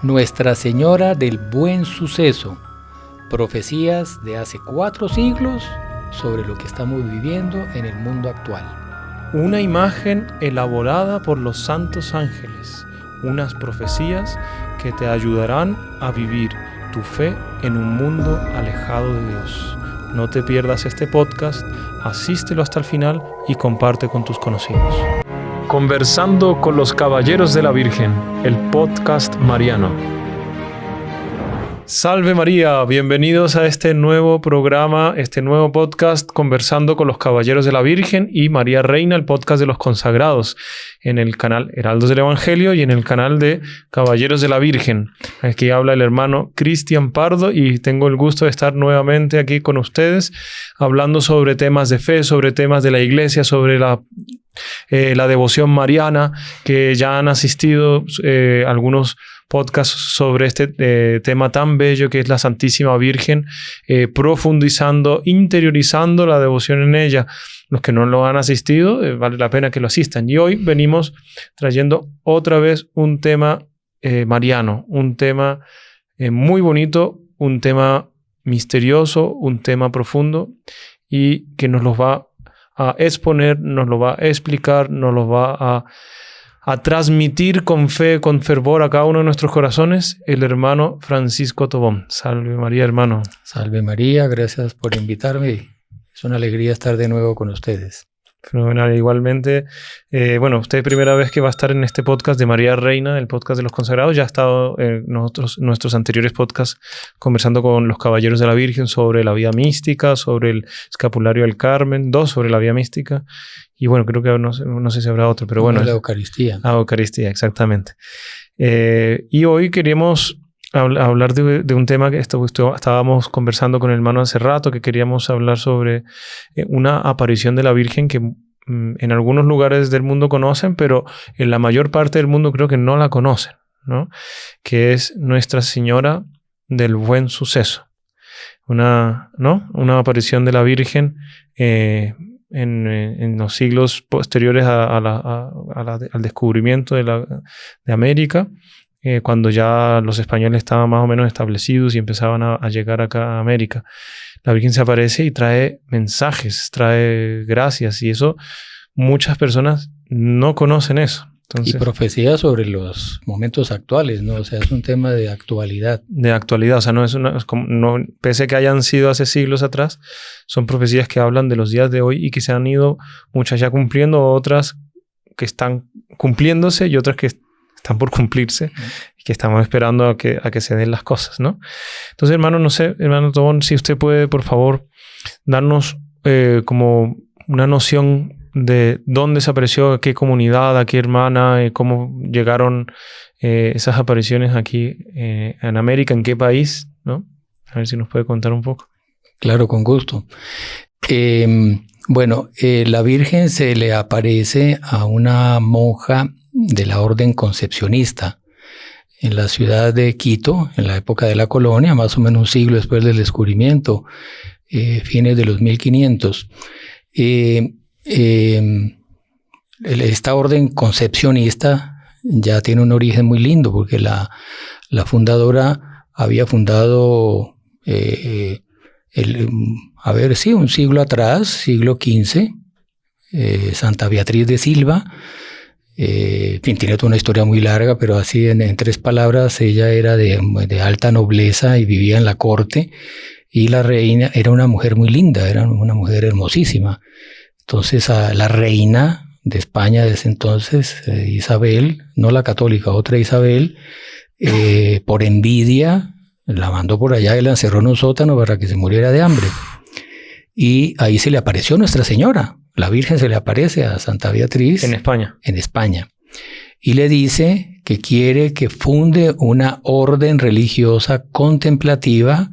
Nuestra Señora del Buen Suceso, profecías de hace 4 siglos sobre lo que estamos viviendo en el mundo actual. Una imagen elaborada por los santos ángeles, unas profecías que te ayudarán a vivir tu fe en un mundo alejado de Dios. No te pierdas este podcast, asístelo hasta el final y comparte con tus conocidos. Conversando con los Caballeros de la Virgen, el podcast mariano. Salve María, bienvenidos a este nuevo programa, este nuevo podcast Conversando con los Caballeros de la Virgen y María Reina, el podcast de los consagrados, en el canal Heraldos del Evangelio y en el canal de Caballeros de la Virgen. Aquí habla el hermano Cristian Pardo y tengo el gusto de estar nuevamente aquí con ustedes hablando sobre temas de fe, sobre temas de la iglesia, sobre la devoción mariana, que ya han asistido algunos podcasts sobre este tema tan bello que es la Santísima Virgen, profundizando, interiorizando la devoción en ella. Los que no lo han asistido, vale la pena que lo asistan. Y hoy venimos trayendo otra vez un tema mariano, un tema muy bonito, un tema misterioso, un tema profundo y que nos lo va a exponer, nos lo va a explicar, nos lo va a transmitir con fe, con fervor a cada uno de nuestros corazones, el hermano Francisco Tobón. Salve María, hermano. Salve María, gracias por invitarme. Es una alegría estar de nuevo con ustedes. Fenomenal. Igualmente, usted primera vez que va a estar en este podcast de María Reina, el podcast de los consagrados. Ya ha estado en nuestros anteriores podcasts conversando con los Caballeros de la Virgen sobre la vida mística, sobre el escapulario del Carmen, 2 sobre la vida mística. Y bueno, creo que no sé si habrá otro, pero bueno. La Eucaristía. La Eucaristía, exactamente. Y hoy queríamos hablar de un tema que estábamos conversando con el hermano hace rato, que queríamos hablar sobre una aparición de la Virgen que en algunos lugares del mundo conocen, pero en la mayor parte del mundo creo que no la conocen, ¿no? Que es Nuestra Señora del Buen Suceso. Una aparición de la Virgen en los siglos posteriores al descubrimiento de América, cuando ya los españoles estaban más o menos establecidos y empezaban a llegar acá a América. La Virgen se aparece y trae mensajes, trae gracias, y eso muchas personas no conocen eso. Entonces, y profecías sobre los momentos actuales, ¿no? O sea, es un tema de actualidad. De actualidad, o sea, pese a que hayan sido hace siglos atrás, son profecías que hablan de los días de hoy y que se han ido muchas ya cumpliendo, otras que están cumpliéndose y otras que están por cumplirse y que estamos esperando a que se den las cosas, ¿no? Entonces, hermano Tobón, si usted puede, por favor, darnos como una noción de dónde se apareció, a qué comunidad, a qué hermana, cómo llegaron esas apariciones aquí en América, en qué país, ¿no? A ver si nos puede contar un poco. Claro, con gusto. La Virgen se le aparece a una monja de la orden concepcionista en la ciudad de Quito, en la época de la colonia, más o menos un siglo después del descubrimiento, fines de los 1500. Esta orden concepcionista ya tiene un origen muy lindo, porque la fundadora había fundado un siglo atrás, siglo XV, Santa Beatriz de Silva. Tiene toda una historia muy larga, pero así en 3 palabras, ella era de alta nobleza y vivía en la corte, y la reina era una mujer muy linda, era una mujer hermosísima. Entonces a la reina de España de ese entonces, Isabel, no la católica, otra Isabel, por envidia la mandó por allá y la encerró en un sótano para que se muriera de hambre. Y ahí se le apareció Nuestra Señora. La Virgen se le aparece a Santa Beatriz. En España. En España. Y le dice que quiere que funde una orden religiosa contemplativa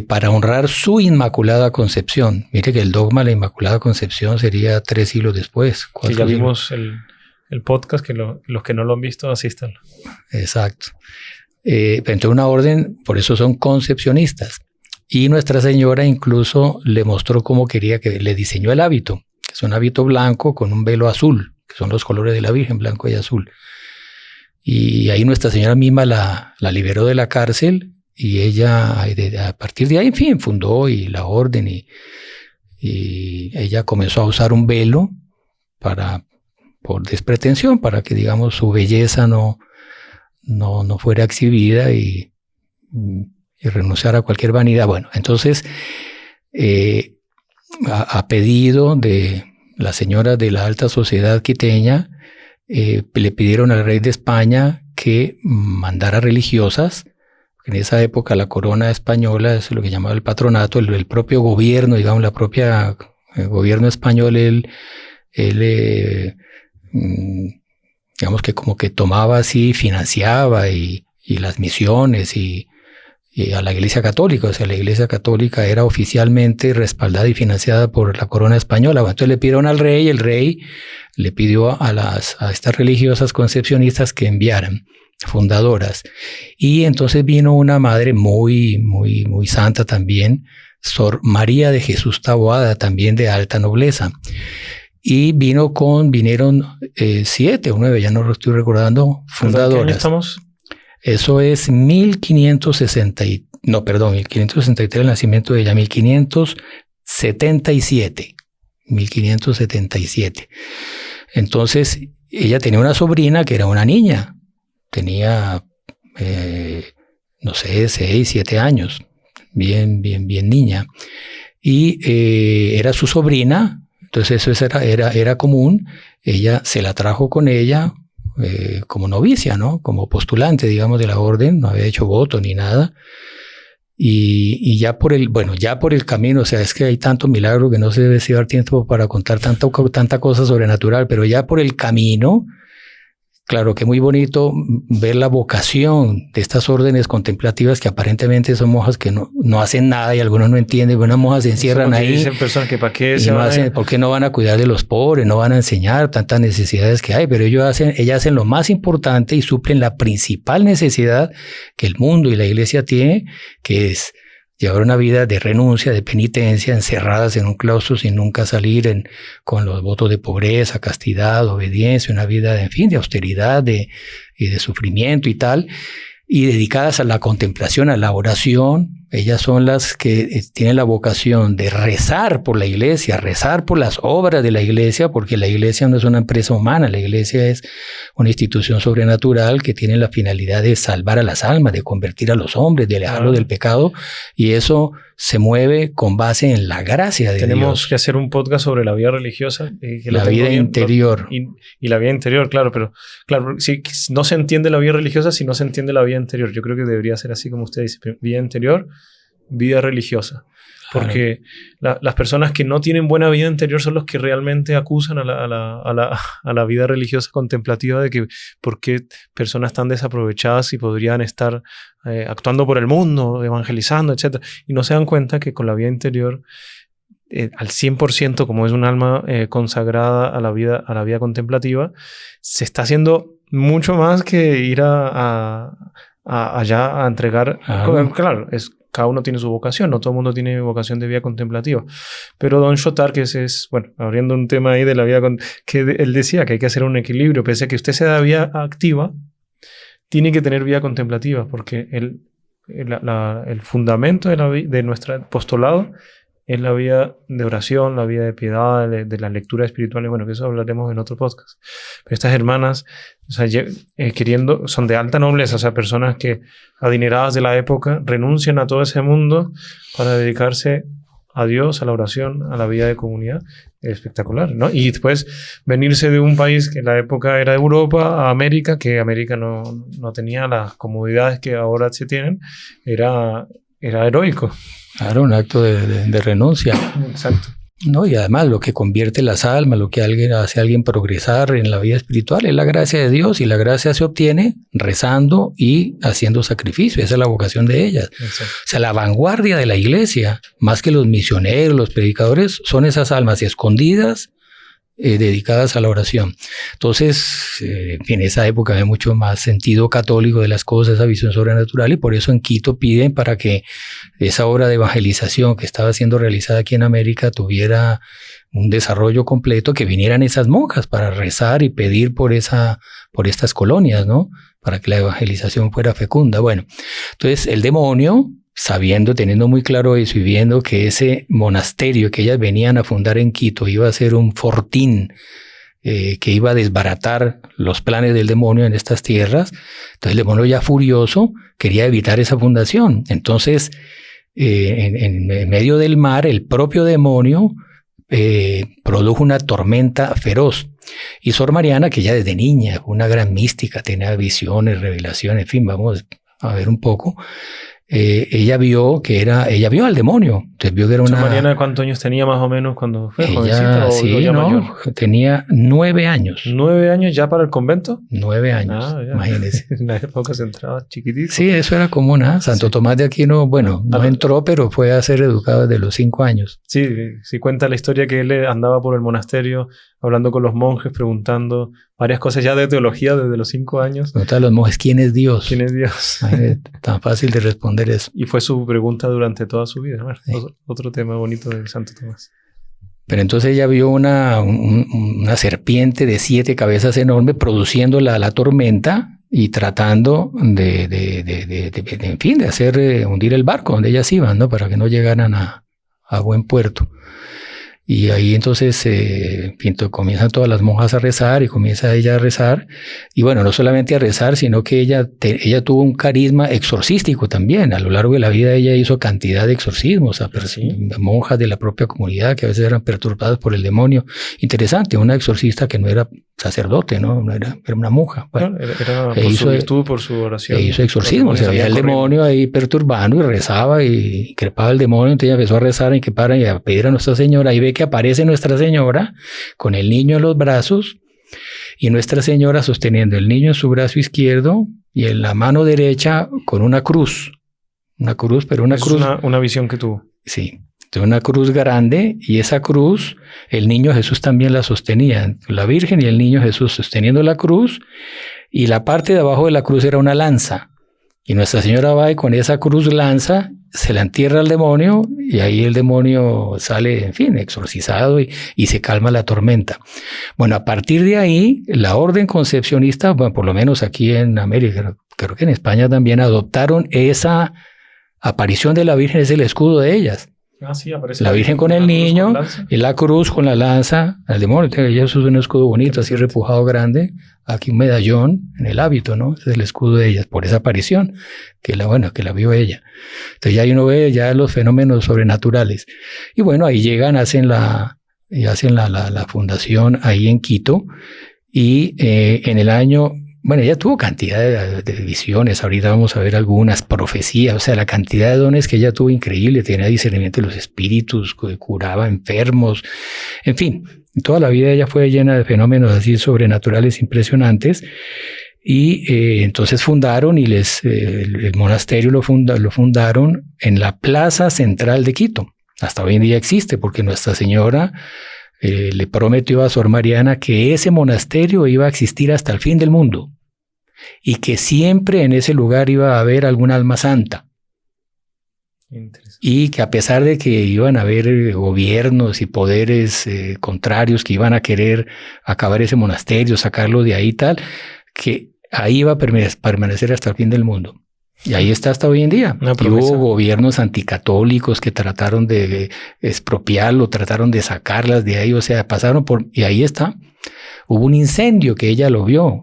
para honrar su Inmaculada Concepción. Mire que el dogma de la Inmaculada Concepción sería 3 siglos después. Sí, ya vimos el podcast, que los que no lo han visto, asístanlo. Exacto. Entonces una orden, por eso son concepcionistas. Y Nuestra Señora incluso le mostró cómo quería, que le diseñó el hábito, que es un hábito blanco con un velo azul, que son los colores de la Virgen, blanco y azul. Y ahí Nuestra Señora misma la liberó de la cárcel y ella, a partir de ahí, en fin, fundó y la orden y ella comenzó a usar un velo por despretensión, para que, digamos, su belleza no fuera exhibida y renunciar a cualquier vanidad. Bueno, entonces, a pedido de las señoras de la alta sociedad quiteña, le pidieron al rey de España que mandara religiosas. En esa época la corona española, es lo que llamaba el patronato, el propio gobierno, digamos, el gobierno español, digamos que como que tomaba así, financiaba y las misiones y a la Iglesia Católica. O sea, la Iglesia Católica era oficialmente respaldada y financiada por la corona española. Bueno, entonces le pidieron al rey, el rey le pidió a estas religiosas concepcionistas que enviaran, fundadoras. Y entonces vino una madre muy, muy, muy santa también, Sor María de Jesús Taboada, también de alta nobleza. Y vinieron 7 o 9, ya no lo estoy recordando, fundadoras. ¿En qué año estamos? Eso es 1563 el nacimiento de ella, 1577. Entonces, ella tenía una sobrina que era una niña. Tenía, 6, 7 años. Bien niña. Y era su sobrina. Entonces eso era común. Ella se la trajo con ella como novicia, ¿no? Como postulante, digamos, de la orden. No había hecho voto ni nada. Y ya por el camino, o sea, es que hay tanto milagro que no se debe llevar tiempo para contar tanta cosa sobrenatural, pero ya por el camino, claro que muy bonito ver la vocación de estas órdenes contemplativas, que aparentemente son monjas que no hacen nada y algunos no entienden. Unas monjas se encierran ahí. Dicen personas que para qué ¿por qué no van a cuidar de los pobres? No van a enseñar tantas necesidades que hay, pero ellas hacen lo más importante y suplen la principal necesidad que el mundo y la iglesia tiene, que es llevar una vida de renuncia, de penitencia, encerradas en un claustro sin nunca salir, con los votos de pobreza, castidad, obediencia, una vida de austeridad y de sufrimiento y tal, y dedicadas a la contemplación, a la oración. Ellas son las que tienen la vocación de rezar por la iglesia, rezar por las obras de la iglesia, porque la iglesia no es una empresa humana, la iglesia es una institución sobrenatural que tiene la finalidad de salvar a las almas, de convertir a los hombres, de alejarlos del pecado, y eso se mueve con base en la gracia de Dios. Tenemos que hacer un podcast sobre la vida religiosa. La vida interior. Y la vida interior, claro, pero claro, si no se entiende la vida religiosa si no se entiende la vida interior. Yo creo que debería ser así como usted dice, vida interior, vida religiosa. Porque las personas que no tienen buena vida interior son los que realmente acusan a la vida religiosa contemplativa de que por qué personas tan desaprovechadas y podrían estar actuando por el mundo, evangelizando, etc. Y no se dan cuenta que con la vida interior, al 100%, como es un alma consagrada a la vida contemplativa, se está haciendo mucho más que ir allá a entregar. Claro, cada uno tiene su vocación, no todo el mundo tiene vocación de vida contemplativa. Pero Don Chotard, que abriendo un tema ahí de la vida, que él decía que hay que hacer un equilibrio, pese a que usted sea de vida activa, tiene que tener vida contemplativa, porque el fundamento de nuestro apostolado es la vida de oración, la vida de piedad, de la lectura espiritual, bueno, que eso hablaremos en otro podcast. Pero estas hermanas, son de alta nobleza, o sea, personas que adineradas de la época renuncian a todo ese mundo para dedicarse a Dios, a la oración, a la vida de comunidad. Espectacular, ¿no? Y después venirse de un país que en la época era Europa a América, que América no tenía las comodidades que ahora se tienen, era heroico. Claro, un acto de renuncia. Exacto. No, y además lo que convierte las almas, lo que hace a alguien progresar en la vida espiritual es la gracia de Dios, y la gracia se obtiene rezando y haciendo sacrificio. Esa es la vocación de ellas. Exacto. O sea, la vanguardia de la iglesia, más que los misioneros, los predicadores, son esas almas escondidas dedicadas a la oración. Entonces, en esa época había mucho más sentido católico de las cosas, esa visión sobrenatural, y por eso en Quito piden para que esa obra de evangelización que estaba siendo realizada aquí en América tuviera un desarrollo completo, que vinieran esas monjas para rezar y pedir por estas colonias, ¿no? Para que la evangelización fuera fecunda. Bueno, entonces el demonio, teniendo muy claro eso y viendo que ese monasterio que ellas venían a fundar en Quito iba a ser un fortín que iba a desbaratar los planes del demonio en estas tierras, entonces el demonio, ya furioso, quería evitar esa fundación. Entonces, en medio del mar, el propio demonio produjo una tormenta feroz. Y Sor Mariana, que ya desde niña fue una gran mística, tenía visiones, revelaciones, en fin, vamos a ver un poco. Ella vio al demonio. Entonces vio que era Sor Mariana, ¿cuántos años tenía más o menos cuando fue jovencita o ya mayor? Tenía 9 años. ¿9 años ya para el convento? 9 años, imagínese. En la época se entraba chiquitito. Sí, eso era común, ¿eh? Santo Tomás de Aquino, no entró, pero fue a ser educado desde los 5 años. Sí, cuenta la historia que él andaba por el monasterio hablando con los monjes, preguntando varias cosas ya de teología desde los 5 años. Preguntaba a los monjes, ¿quién es Dios? ¿Quién es Dios? Tan fácil de responder eso. Y fue su pregunta durante toda su vida. Bueno, sí. Otro tema bonito de Santo Tomás. Pero entonces ella vio una serpiente de 7 cabezas enorme produciendo la tormenta y tratando de hacer hundir el barco donde ellas iban, ¿no? Para que no llegaran a buen puerto. Y ahí entonces comienzan todas las monjas a rezar y comienza ella a rezar. Y bueno, no solamente a rezar, sino que ella tuvo un carisma exorcístico también. A lo largo de la vida ella hizo cantidad de exorcismos a monjas de la propia comunidad que a veces eran perturbadas por el demonio. Interesante, una exorcista que no era sacerdote, ¿no? Era una monja. Bueno, era por su virtud, por su oración. Hizo exorcismo, se veía el demonio ahí perturbando y rezaba y increpaba al demonio. Entonces ella empezó a rezar y a pedir a Nuestra Señora. Y ve que aparece Nuestra Señora con el niño en los brazos y Nuestra Señora sosteniendo el niño en su brazo izquierdo y en la mano derecha con una cruz. Una cruz. Una visión que tuvo. Sí. Una cruz grande, y esa cruz, el niño Jesús también la sostenía. La Virgen y el niño Jesús sosteniendo la cruz, y la parte de abajo de la cruz era una lanza. Y Nuestra Señora va y con esa cruz lanza, se la entierra al demonio, y ahí el demonio sale, en fin, exorcizado y se calma la tormenta. Bueno, a partir de ahí, la orden concepcionista, bueno, por lo menos aquí en América, creo que en España también adoptaron esa aparición de la Virgen, es el escudo de ellas. Sí, aparece la Virgen con el niño y la cruz con la lanza al demonio. Ella usa un escudo bonito, así repujado grande, aquí un medallón en el hábito, ¿no? Ese es el escudo de ellas, por esa aparición, que la vio ella. Entonces ya uno ve ya los fenómenos sobrenaturales. Y bueno, ahí llegan, hacen la fundación ahí en Quito, y en el año... Bueno, ella tuvo cantidad de visiones, ahorita vamos a ver algunas, profecías, o sea, la cantidad de dones que ella tuvo increíble, tenía discernimiento de los espíritus, curaba enfermos, en fin, toda la vida ella fue llena de fenómenos así sobrenaturales impresionantes, y entonces fundaron y el monasterio lo fundaron en la plaza central de Quito. Hasta hoy en día existe porque Nuestra Señora le prometió a Sor Mariana que ese monasterio iba a existir hasta el fin del mundo y que siempre en ese lugar iba a haber algún alma santa. Y que a pesar de que iban a haber gobiernos y poderes contrarios que iban a querer acabar ese monasterio, sacarlo de ahí y tal, que ahí iba a permanecer hasta el fin del mundo. Y ahí está hasta hoy en día. Y hubo gobiernos anticatólicos que trataron de expropiarlo, trataron de sacarlas de ahí, o sea, pasaron por... Y ahí está. Hubo un incendio que ella lo vio.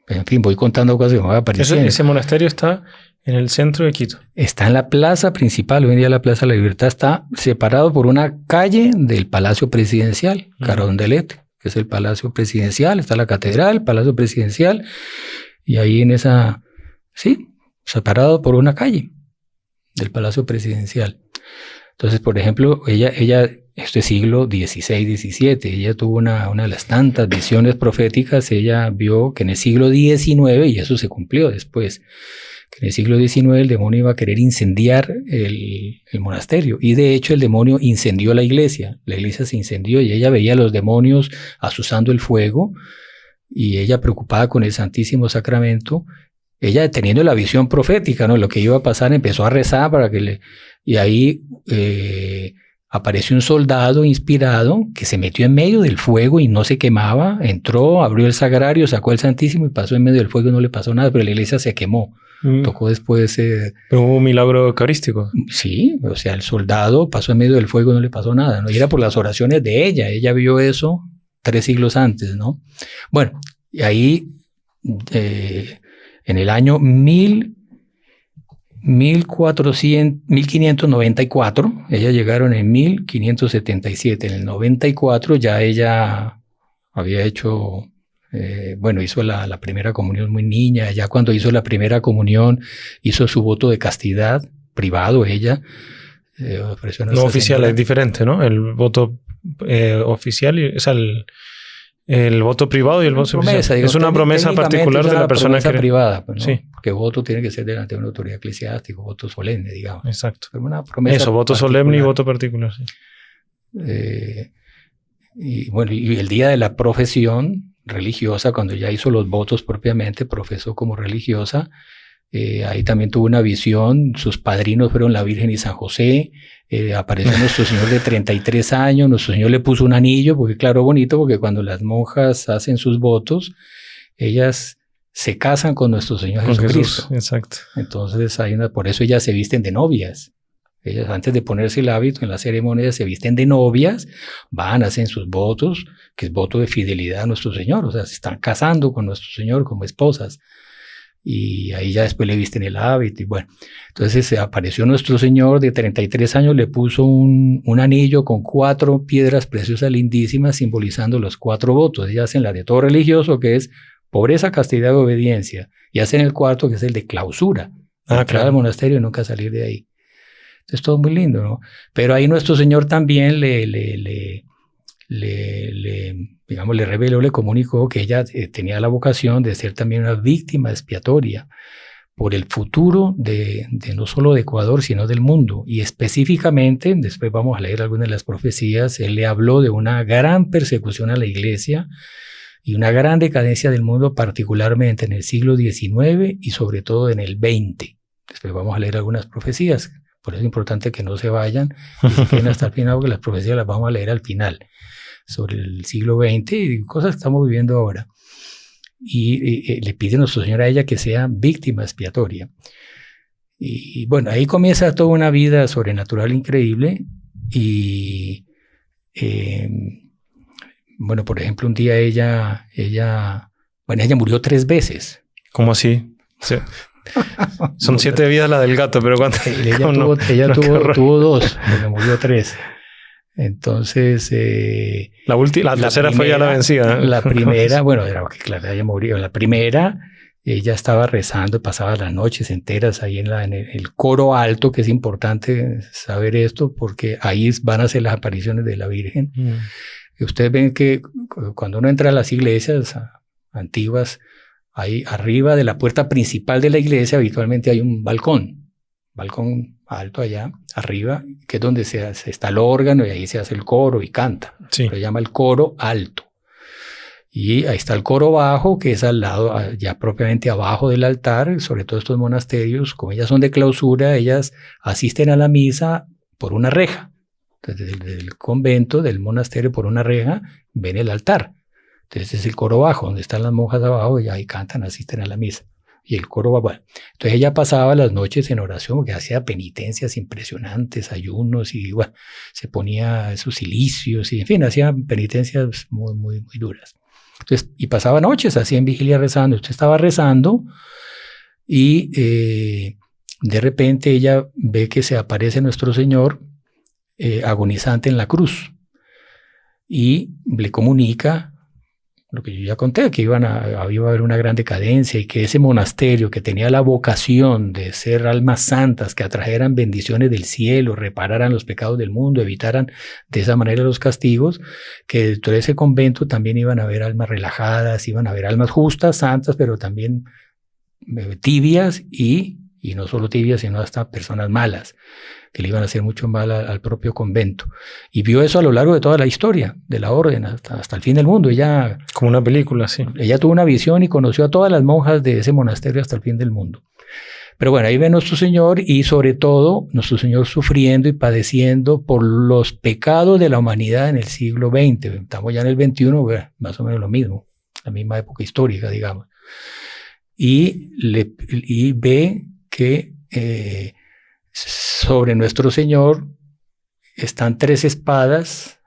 En fin, voy contando cosas que me van apareciendo. Ese monasterio está en el centro de Quito. Está en la plaza principal. Hoy en día la Plaza de la Libertad está separado por una calle del Palacio Presidencial, Carondelet, que es el Palacio Presidencial. Está la catedral, Palacio Presidencial. Y ahí en esa... Sí, separado por una calle del Palacio Presidencial. Entonces, por ejemplo, ella este siglo XVI, XVII. Ella tuvo una de las tantas visiones proféticas. Ella vio que en el siglo XIX, y eso se cumplió después, que en el siglo XIX el demonio iba a querer incendiar el monasterio. Y de hecho el demonio incendió la iglesia. La iglesia se incendió y ella veía a los demonios asusando el fuego. Y ella, preocupada con el Santísimo Sacramento, ella teniendo la visión profética, ¿no? Lo que iba a pasar, empezó a rezar para que y ahí apareció un soldado inspirado que se metió en medio del fuego y no se quemaba. Entró, abrió el sagrario, sacó el Santísimo y pasó en medio del fuego y no le pasó nada, pero la iglesia se quemó. Tocó después... Pero hubo un milagro eucarístico. Sí, o sea, el soldado pasó en medio del fuego y no le pasó nada, ¿no? Y era por las oraciones de ella. Ella vio eso 3 siglos antes, ¿no? Bueno, y ahí en el año 1594, ellas llegaron en 1577. En el 94 ya ella había hecho... hizo la primera comunión muy niña. Ya cuando hizo la primera comunión, hizo su voto de castidad privado ella. No oficial, es diferente, ¿no? El voto oficial, o sea, el voto privado y el voto oficial. Es una promesa particular de la persona que... privada, pues, ¿no? Sí. Porque voto tiene que ser delante de una autoridad eclesiástica, voto solemne, digamos. Exacto. Pero una promesa eso, voto particular. solemne y voto particular, sí. Y el día de la profesión religiosa, cuando ya hizo los votos propiamente, profesó como religiosa. Ahí también tuvo una visión. Sus padrinos fueron la Virgen y San José. Apareció Nuestro Señor de 33 años. Nuestro Señor le puso un anillo, porque claro, bonito, porque cuando las monjas hacen sus votos, ellas se casan con Nuestro Señor Jesucristo. Jesús, exacto. Entonces por eso ellas se visten de novias. Ellas, antes de ponerse el hábito en la ceremonia, se visten de novias, van, hacen sus votos, que es voto de fidelidad a Nuestro Señor. O sea, se están casando con Nuestro Señor como esposas. Y ahí ya después le visten el hábito. Y bueno, entonces apareció Nuestro Señor de 33 años, le puso un anillo con 4 piedras preciosas lindísimas, simbolizando los 4 votos. Ellas hacen la de todo religioso, que es pobreza, castidad y obediencia. Y hacen el 4, que es el de clausura. Entrar al monasterio y nunca salir de ahí. Es todo muy lindo, ¿no? Pero ahí Nuestro Señor también le reveló, le comunicó que ella tenía la vocación de ser también una víctima expiatoria por el futuro de no solo de Ecuador, sino del mundo. Y específicamente, después vamos a leer algunas de las profecías, él le habló de una gran persecución a la iglesia y una gran decadencia del mundo, particularmente en el siglo XIX y sobre todo en el XX. Después vamos a leer algunas profecías. Por eso es importante que no se vayan y se queden hasta el final, porque las profecías las vamos a leer al final, sobre el siglo XX y cosas que estamos viviendo ahora. Y le pide a Nuestro Señor a ella que sea víctima expiatoria. Y bueno, ahí comienza toda una vida sobrenatural increíble. Y bueno, por ejemplo, un día ella murió 3 veces. ¿Cómo así? Sí. Son 7 vidas la del gato, pero ¿cuántas? Ella tuvo 2, pero murió 3. Entonces... la tercera fue ya la vencida, ¿eh? La primera, bueno, era que claro, ella murió. La primera, ella estaba rezando, pasaba las noches enteras ahí en el coro alto, que es importante saber esto, porque ahí van a ser las apariciones de la Virgen. Y ustedes ven que cuando uno entra a las iglesias antiguas, ahí arriba de la puerta principal de la iglesia habitualmente hay un balcón alto allá arriba, que es donde se está el órgano y ahí se hace el coro y canta. Sí. Se llama el coro alto. Y ahí está el coro bajo, que es al lado, ya propiamente abajo del altar. Sobre todo estos monasterios, como ellas son de clausura, ellas asisten a la misa por una reja. Entonces, del convento, del monasterio, por una reja, ven el altar. Entonces es el coro bajo, donde están las monjas abajo y ahí cantan, asisten a la misa. Y el coro va, bueno. Entonces ella pasaba las noches en oración, porque hacía penitencias impresionantes, ayunos, y bueno, se ponía sus cilicios, y en fin, hacía penitencias muy, muy, muy duras. Entonces, y pasaba noches así en vigilia rezando. Usted estaba rezando y de repente ella ve que se aparece Nuestro Señor agonizante en la cruz y le comunica lo que yo ya conté, que iba a haber una gran decadencia y que ese monasterio que tenía la vocación de ser almas santas, que atrajeran bendiciones del cielo, repararan los pecados del mundo, evitaran de esa manera los castigos, que dentro de ese convento también iban a haber almas relajadas, iban a haber almas justas, santas, pero también tibias y no solo tibias, sino hasta personas malas, que le iban a hacer mucho mal al propio convento. Y vio eso a lo largo de toda la historia de la orden, hasta el fin del mundo. Ella, como una película, sí. Ella tuvo una visión y conoció a todas las monjas de ese monasterio hasta el fin del mundo. Pero bueno, ahí ve nuestro Señor y sobre todo nuestro Señor sufriendo y padeciendo por los pecados de la humanidad en el siglo XX. Estamos ya en el XXI, más o menos lo mismo, la misma época histórica, digamos. Y ve que sobre nuestro Señor están 3 espadas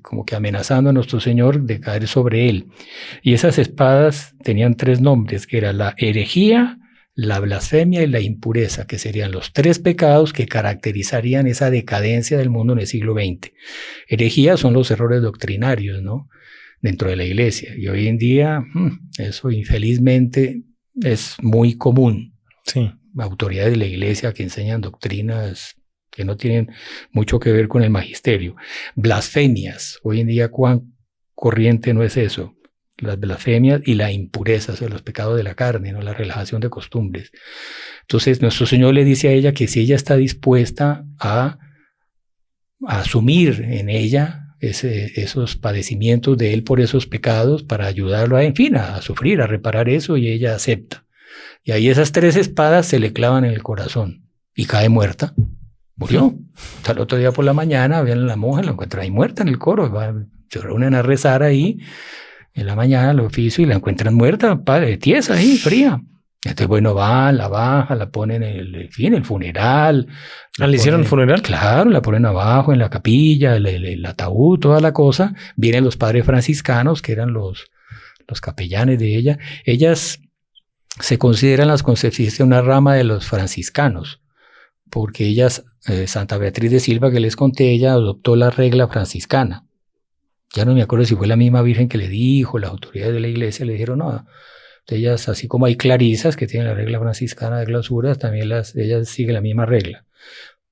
como que amenazando a nuestro Señor de caer sobre él. Y esas espadas tenían 3 nombres, que era la herejía, la blasfemia y la impureza, que serían los 3 pecados que caracterizarían esa decadencia del mundo en el siglo XX. Herejía son los errores doctrinarios, ¿no?, dentro de la iglesia. Y hoy en día eso infelizmente es muy común. Sí. Autoridades de la iglesia que enseñan doctrinas que no tienen mucho que ver con el magisterio. Blasfemias. Hoy en día, ¿cuán corriente no es eso? Las blasfemias y la impureza, o sea, los pecados de la carne, ¿no?, la relajación de costumbres. Entonces, nuestro Señor le dice a ella que si ella está dispuesta a asumir en ella esos padecimientos de él por esos pecados, para ayudarlo a sufrir, a reparar eso, y ella acepta. Y ahí esas 3 espadas se le clavan en el corazón y cae muerta. Murió. Hasta el otro día por la mañana viene la monja, la encuentra ahí muerta en el coro. Se reúnen a rezar ahí en la mañana, al oficio, y la encuentran muerta, tiesa ahí, fría. Entonces, bueno, la baja, la ponen en el funeral. ¿Le hicieron el funeral? Claro, la ponen abajo en la capilla, el ataúd, toda la cosa. Vienen los padres franciscanos, que eran los capellanes de ella. Ellas se consideran las concepcionistas de una rama de los franciscanos, porque ellas, Santa Beatriz de Silva, que les conté, ella adoptó la regla franciscana. Ya no me acuerdo si fue la misma Virgen que le dijo, las autoridades de la iglesia le dijeron, no. Ellas, así como hay clarisas que tienen la regla franciscana de clausuras, también ellas siguen la misma regla.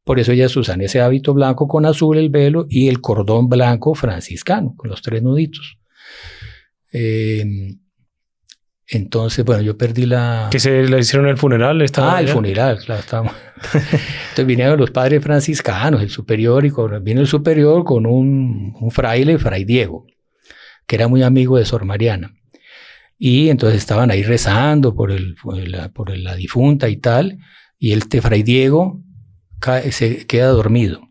Por eso ellas usan ese hábito blanco con azul, el velo, y el cordón blanco franciscano, con los 3 nuditos. Entonces, bueno, yo perdí la... ¿Que se le hicieron el funeral? El funeral, claro, estábamos. Entonces vinieron los padres franciscanos, el superior, vino el superior con un fraile, Fray Diego, que era muy amigo de Sor Mariana. Y entonces estaban ahí rezando por la difunta y tal, y Fray Diego se queda dormido.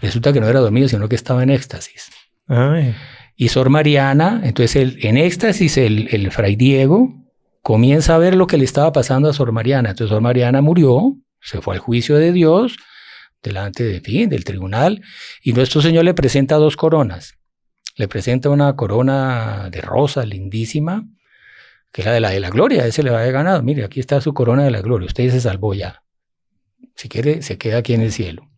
Resulta que no era dormido, sino que estaba en éxtasis. Ay. Y Sor Mariana, entonces en éxtasis el Fray Diego comienza a ver lo que le estaba pasando a Sor Mariana. Entonces Sor Mariana murió, se fue al juicio de Dios, delante del tribunal, y nuestro Señor le presenta 2 coronas. Le presenta una corona de rosa lindísima, que es la de la gloria. Ese le había ganado. Mire, aquí está su corona de la gloria. Usted se salvó ya. Si quiere, se queda aquí en el cielo.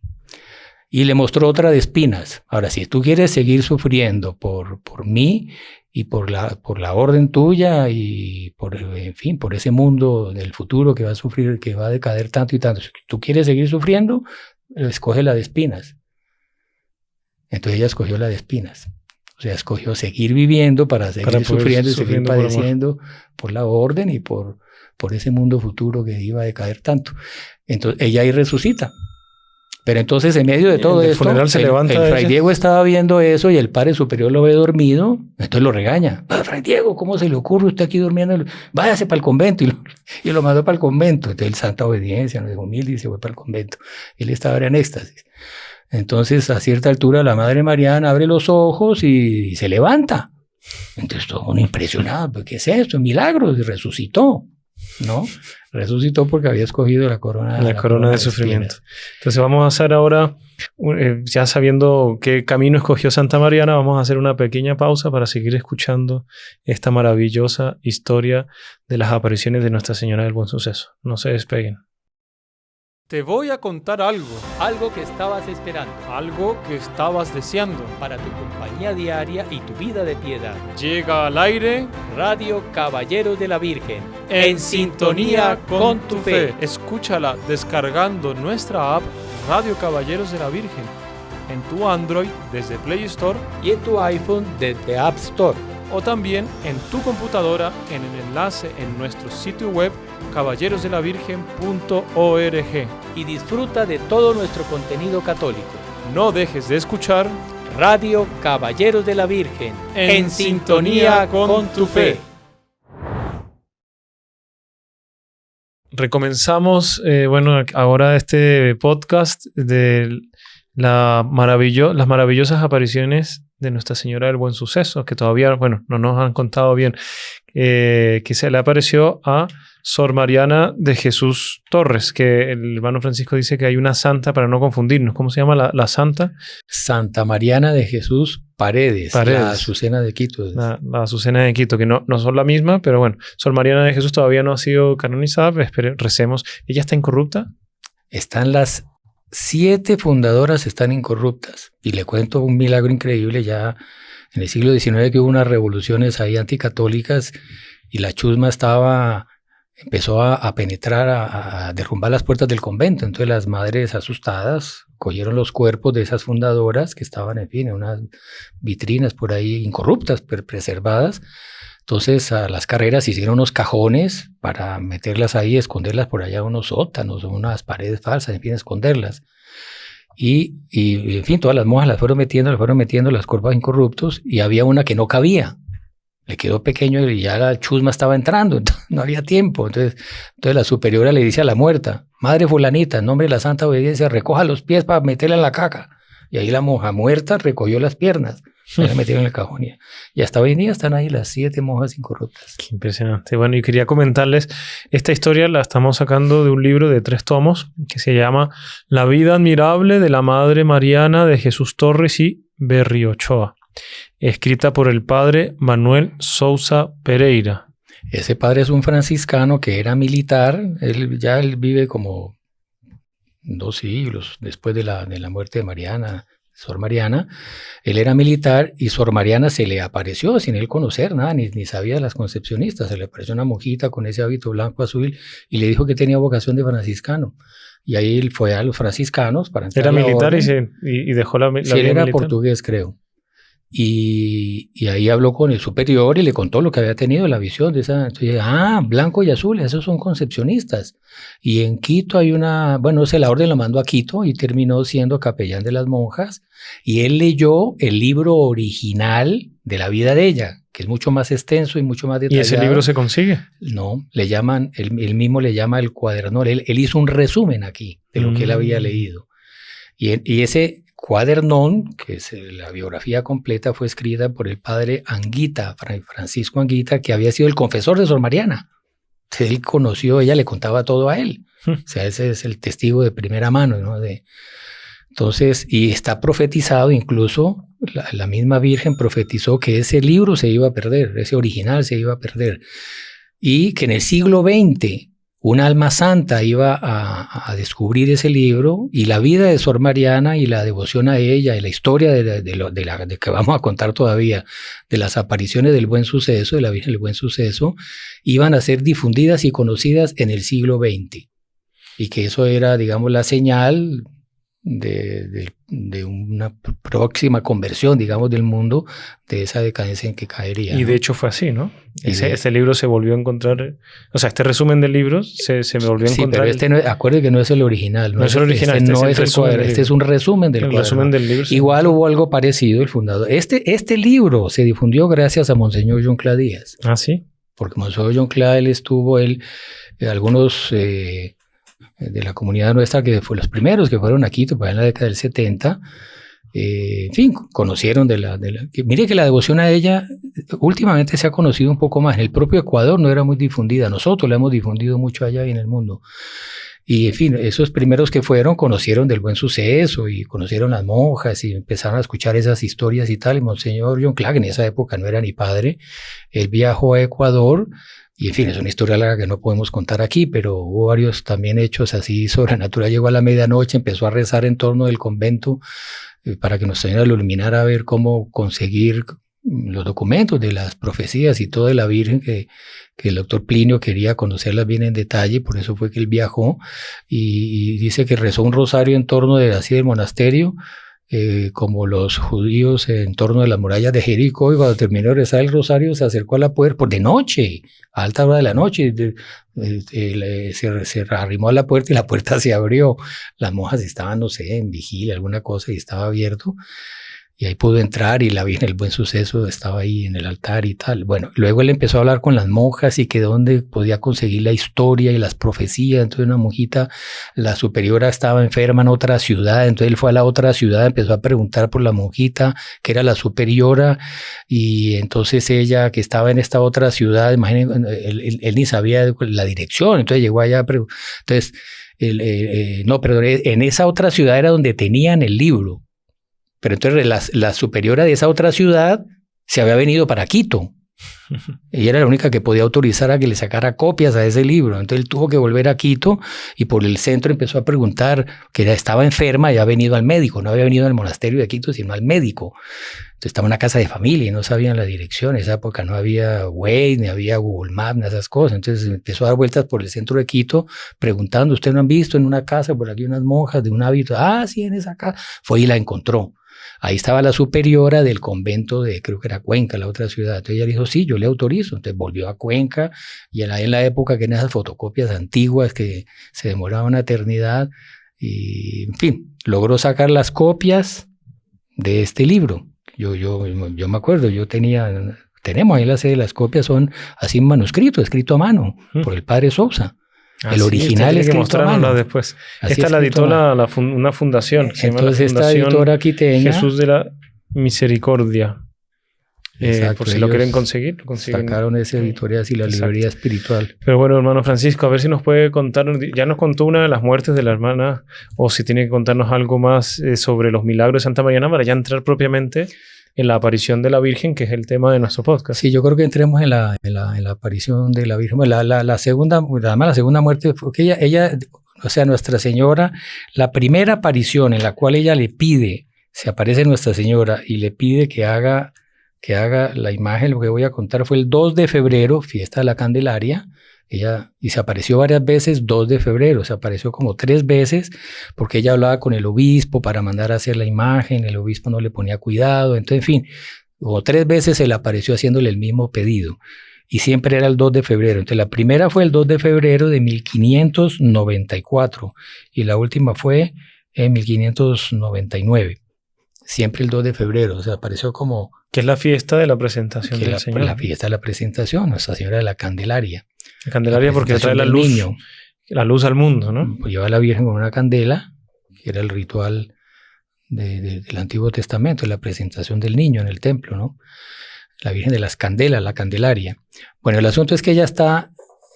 Y le mostró otra de espinas. Ahora, si tú quieres seguir sufriendo por mí y por la orden tuya y por ese mundo del futuro que va a sufrir, que va a decader tanto y tanto, si tú quieres seguir sufriendo, escoge la de espinas. Entonces ella escogió la de espinas. O sea, escogió seguir viviendo para seguir sufriendo y seguir padeciendo por la orden y por ese mundo futuro que iba a decaer tanto. Entonces ella ahí resucita. Pero entonces, en medio de todo esto, el Fray Diego estaba viendo eso y el Padre Superior lo ve dormido, entonces lo regaña. Fray Diego, ¿cómo se le ocurre usted aquí durmiendo? Váyase para el convento. Y lo mandó para el convento. Entonces, el Santa Obediencia, no es humilde, y se fue para el convento. Él estaba en éxtasis. Entonces, a cierta altura, la Madre Mariana abre los ojos y se levanta. Entonces, todo impresionado. ¿Qué es esto? Milagros. Y resucitó, ¿no? Resucitó porque había escogido la corona de sufrimiento. Entonces vamos a hacer ahora, ya sabiendo qué camino escogió Santa Mariana, vamos a hacer una pequeña pausa para seguir escuchando esta maravillosa historia de las apariciones de Nuestra Señora del Buen Suceso. No se despeguen. Te voy a contar algo, Algo que estabas esperando algo que estabas deseando. para tu compañía diaria y tu vida de piedad. Llega al aire Radio Caballeros de la Virgen. en sintonía con tu fe. Escúchala descargando nuestra app Radio Caballeros de la Virgen en tu Android desde Play Store Y en tu iPhone desde App Store. o también en tu computadora en el enlace en nuestro sitio web caballerosdelavirgen.org. Y disfruta de todo nuestro contenido católico. No dejes de escuchar Radio Caballeros de la Virgen. En sintonía con tu fe. Recomenzamos, ahora este podcast de las maravillosas apariciones de Nuestra Señora del Buen Suceso, que todavía, no nos han contado bien, que se le apareció a Sor Mariana de Jesús Torres, que el hermano Francisco dice que hay una santa para no confundirnos. ¿Cómo se llama la santa? Santa Mariana de Jesús Paredes. La Azucena de Quito. La Azucena de Quito, que no son la misma, pero bueno, Sor Mariana de Jesús todavía no ha sido canonizada, recemos. ¿Ella está incorrupta? Están las 7 fundadoras, están incorruptas. Y le cuento un milagro increíble ya en el siglo XIX, que hubo unas revoluciones ahí anticatólicas y la chusma empezó a penetrar, a derrumbar las puertas del convento. Entonces las madres asustadas cogieron los cuerpos de esas fundadoras que estaban, en fin, en unas vitrinas por ahí incorruptas, preservadas. Entonces a las carreras hicieron unos cajones para meterlas ahí, esconderlas por allá, unos sótanos o unas paredes falsas, en fin, esconderlas. Y en fin, todas las monjas las fueron metiendo las cuerpos incorruptos, y había una que no cabía. Le quedó pequeño y ya la chusma estaba entrando, no había tiempo. Entonces la superiora le dice a la muerta: madre fulanita, en nombre de la santa obediencia, recoja los pies para meterla en la caca. Y ahí la monja muerta recogió las piernas, la metieron en el cajón. Y hasta hoy en día están ahí las 7 monjas incorruptas. Qué impresionante. Bueno, y quería comentarles, esta historia la estamos sacando de un libro de 3 tomos que se llama La vida admirable de la Madre Mariana de Jesús Torres y Berriochoa, escrita por el padre Manuel Sousa Pereira. Ese padre es un franciscano que era militar. Él vive como 2 siglos después de la muerte de Mariana, Sor Mariana. Él era militar y Sor Mariana se le apareció sin él conocer nada, ni sabía de las concepcionistas. Se le apareció una monjita con ese hábito blanco azul y le dijo que tenía vocación de franciscano. Y ahí él fue a los franciscanos para entrar. Era militar y dejó la vida él era militar. Portugués, creo. Y ahí habló con el superior y le contó lo que había tenido, la visión de esa. Entonces, blanco y azul, esos son concepcionistas. Y en Quito hay la orden lo mandó a Quito y terminó siendo capellán de las monjas. Y él leyó el libro original de la vida de ella, que es mucho más extenso y mucho más detallado. ¿Y ese libro se consigue? No, le llaman, él mismo le llama el cuadernón. Él hizo un resumen aquí de lo que él había leído. Y ese cuadernón, que es la biografía completa, fue escrita por el padre Anguita, Francisco Anguita, que había sido el confesor de Sor Mariana. Él conoció, ella le contaba todo a él. O sea, ese es el testigo de primera mano, ¿no? Entonces, y está profetizado, incluso la misma Virgen profetizó que ese libro se iba a perder, ese original se iba a perder. Y que en el siglo XX un alma santa iba a descubrir ese libro, y la vida de Sor Mariana y la devoción a ella y la historia de que vamos a contar todavía, de las apariciones del Buen Suceso, de la Virgen del Buen Suceso, iban a ser difundidas y conocidas en el siglo XX. Y que eso era, digamos, la señal de una próxima conversión, digamos, del mundo, de esa decadencia en que caería. Y de hecho fue así, ¿no? Ese libro se volvió a encontrar, o sea, este resumen del libro se volvió a encontrar. Sí, pero acuérdate que no es el original. No es el original, este es un resumen del cuadro. Resumen del libro. Igual hubo algo parecido, el fundador. Este libro se difundió gracias a Monseñor John Cla Díaz. Ah, ¿sí? Porque Monseñor John Cla, algunos de la comunidad nuestra, que fue los primeros que fueron a Quito en la década del 70, en fin, conocieron mire que la devoción a ella últimamente se ha conocido un poco más. En el propio Ecuador no era muy difundida, nosotros la hemos difundido mucho allá y en el mundo. Y en fin, esos primeros que fueron conocieron del Buen Suceso y conocieron las monjas y empezaron a escuchar esas historias y tal. Y Monseñor John Clark en esa época no era ni padre. Él viajó a Ecuador y en fin, es una historia larga que no podemos contar aquí, pero hubo varios también hechos así sobrenaturales. Llegó a la medianoche, empezó a rezar en torno del convento para que Nuestra Señora lo iluminara a ver cómo conseguir los documentos de las profecías y todo de la Virgen que el doctor Plinio quería conocerlas bien en detalle, por eso fue que él viajó y dice que rezó un rosario en torno del monasterio, como los judíos en torno de las murallas de Jericó, y cuando terminó de rezar el rosario se acercó a la puerta, por de noche, a alta hora de la noche, se arrimó a la puerta y la puerta se abrió. Las monjas estaban, no sé, en vigilia, alguna cosa, y estaba abierto. Y ahí pudo entrar y la Virgen, el Buen Suceso, estaba ahí en el altar y tal. Bueno, luego él empezó a hablar con las monjas y que dónde podía conseguir la historia y las profecías. Entonces una monjita, la superiora, estaba enferma en otra ciudad. Entonces él fue a la otra ciudad, empezó a preguntar por la monjita, que era la superiora. Y entonces ella, que estaba en esta otra ciudad, imagínense, él ni sabía la dirección. Entonces llegó allá, entonces, no, perdón, en esa otra ciudad era donde tenían el libro. Pero entonces la superiora de esa otra ciudad se había venido para Quito. Ella era la única que podía autorizar a que le sacara copias a ese libro. Entonces él tuvo que volver a Quito y por el centro empezó a preguntar, que estaba enferma y había venido al médico. No había venido al monasterio de Quito, sino al médico. Entonces estaba en una casa de familia y no sabían la dirección. En esa época no había Waze, ni había Google Maps, ni esas cosas. Entonces empezó a dar vueltas por el centro de Quito preguntando, ¿usted no han visto en una casa por aquí unas monjas de un hábito? Ah, sí, en esa casa. Fue y la encontró. Ahí estaba la superiora del convento de, creo que era Cuenca, la otra ciudad. Entonces ella dijo, sí, yo le autorizo. Entonces volvió a Cuenca y en la época que en esas fotocopias antiguas que se demoraban una eternidad y, en fin, logró sacar las copias de este libro. Yo me acuerdo, tenemos ahí la sede de las copias, son así en manuscrito, escrito a mano, por el padre Sousa. El original es que mostrárnosla después. Esta la editó una fundación. Entonces esta editora quiteña, Jesús de la Misericordia. Exacto, por si lo quieren conseguir. Sacaron esa editorial y la librería espiritual. Pero bueno, hermano Francisco, a ver si nos puede contar. Ya nos contó una de las muertes de la hermana, o si tiene que contarnos algo más sobre los milagros de Santa Mariana para ya entrar propiamente en la aparición de la Virgen, que es el tema de nuestro podcast. Sí, yo creo que entremos en la aparición de la Virgen. La segunda muerte fue que ella, o sea, Nuestra Señora, la primera aparición en la cual ella le pide, se aparece Nuestra Señora y le pide que haga la imagen, lo que voy a contar fue el 2 de febrero, fiesta de la Candelaria. Y se apareció varias veces 2 de febrero, se apareció como 3 veces porque ella hablaba con el obispo para mandar a hacer la imagen, el obispo no le ponía cuidado, entonces en fin, como 3 veces se le apareció haciéndole el mismo pedido y siempre era el 2 de febrero. Entonces la primera fue el 2 de febrero de 1594 y la última fue en 1599. Siempre el 2 de febrero, o sea, apareció como... Que es la fiesta de la presentación del Señor. La fiesta de la presentación, Nuestra Señora de la Candelaria. La Candelaria porque trae la luz, la luz al mundo, ¿no? Pues lleva a la Virgen con una candela, que era el ritual del Antiguo Testamento, la presentación del niño en el templo, ¿no? La Virgen de las Candelas, la Candelaria. Bueno, el asunto es que ella está,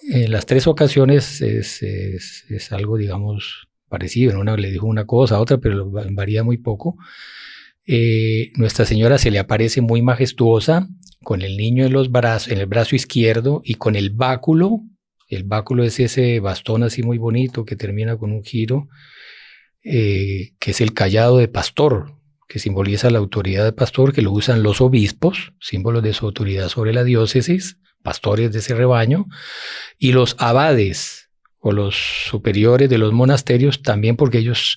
en las 3 ocasiones es algo, digamos, parecido. En una le dijo una cosa, a otra, pero varía muy poco. Nuestra Señora se le aparece muy majestuosa, con el niño en el brazo izquierdo y con el báculo. El báculo es ese bastón así muy bonito que termina con un giro, que es el cayado de pastor, que simboliza la autoridad de pastor, que lo usan los obispos, símbolos de su autoridad sobre la diócesis, pastores de ese rebaño, y los abades o los superiores de los monasterios también, porque ellos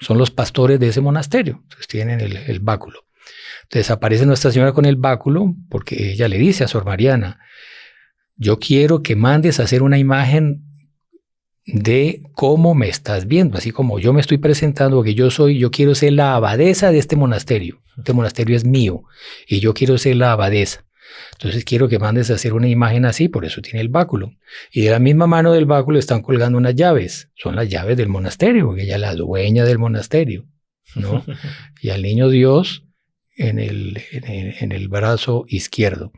son los pastores de ese monasterio, entonces tienen el báculo. Entonces aparece Nuestra Señora con el báculo porque ella le dice a Sor Mariana, yo quiero que mandes a hacer una imagen de cómo me estás viendo, así como yo me estoy presentando, que yo quiero ser la abadesa de este monasterio es mío y yo quiero ser la abadesa. Entonces quiero que mandes a hacer una imagen así, por eso tiene el báculo. Y de la misma mano del báculo están colgando unas llaves, son las llaves del monasterio, porque ella es la dueña del monasterio, ¿no? Y al niño Dios, en el brazo izquierdo.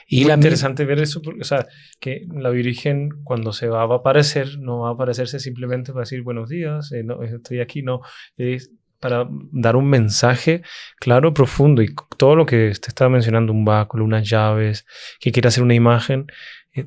Y muy interesante ver eso, porque, o sea, que la Virgen cuando se va a aparecer, no va a aparecerse simplemente para decir buenos días, no, estoy aquí, no, es para dar un mensaje claro, profundo, y todo lo que te estaba mencionando, un báculo, unas llaves, que quiere hacer una imagen,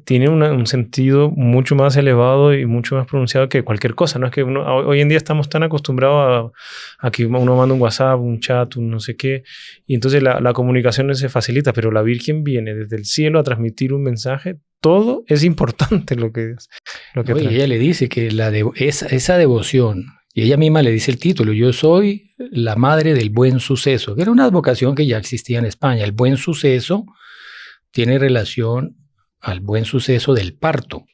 tiene un sentido mucho más elevado y mucho más pronunciado que cualquier cosa, ¿no? Es que hoy en día estamos tan acostumbrados a que uno manda un WhatsApp, un chat, un no sé qué, y entonces la comunicación se facilita, pero la Virgen viene desde el cielo a transmitir un mensaje. Todo es importante lo que es. Oye, ella le dice que esa devoción, y ella misma le dice el título, yo soy la madre del buen suceso, que era una advocación que ya existía en España. El buen suceso tiene relación al buen suceso del parto,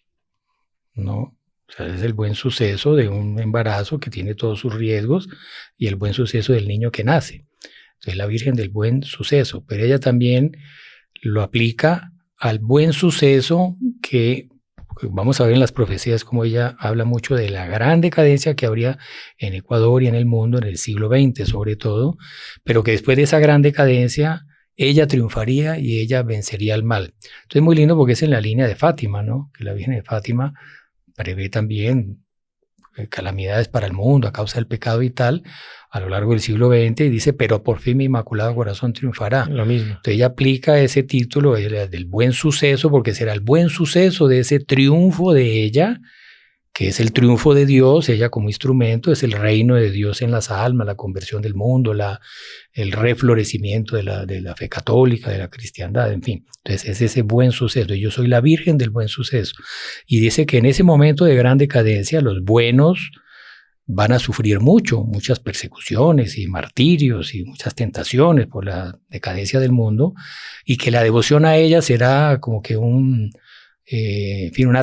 ¿no? O sea, es el buen suceso de un embarazo que tiene todos sus riesgos y el buen suceso del niño que nace. Entonces, la Virgen del buen suceso, pero ella también lo aplica al buen suceso que vamos a ver en las profecías como ella habla mucho de la gran decadencia que habría en Ecuador y en el mundo en el siglo XX sobre todo, pero que después de esa gran decadencia ella triunfaría y ella vencería al mal. Entonces es muy lindo porque es en la línea de Fátima, ¿no? Que la Virgen de Fátima prevé también calamidades para el mundo a causa del pecado y tal, a lo largo del siglo XX, y dice, pero por fin mi Inmaculado Corazón triunfará. Lo mismo. Entonces ella aplica ese título del buen suceso, porque será el buen suceso de ese triunfo de ella, que es el triunfo de Dios, ella como instrumento, es el reino de Dios en las almas, la conversión del mundo, el reflorecimiento de la fe católica, de la cristiandad, en fin. Entonces es ese buen suceso. Yo soy la Virgen del buen suceso. Y dice que en ese momento de gran decadencia, los buenos van a sufrir muchas persecuciones y martirios y muchas tentaciones por la decadencia del mundo, y que la devoción a ella será como que una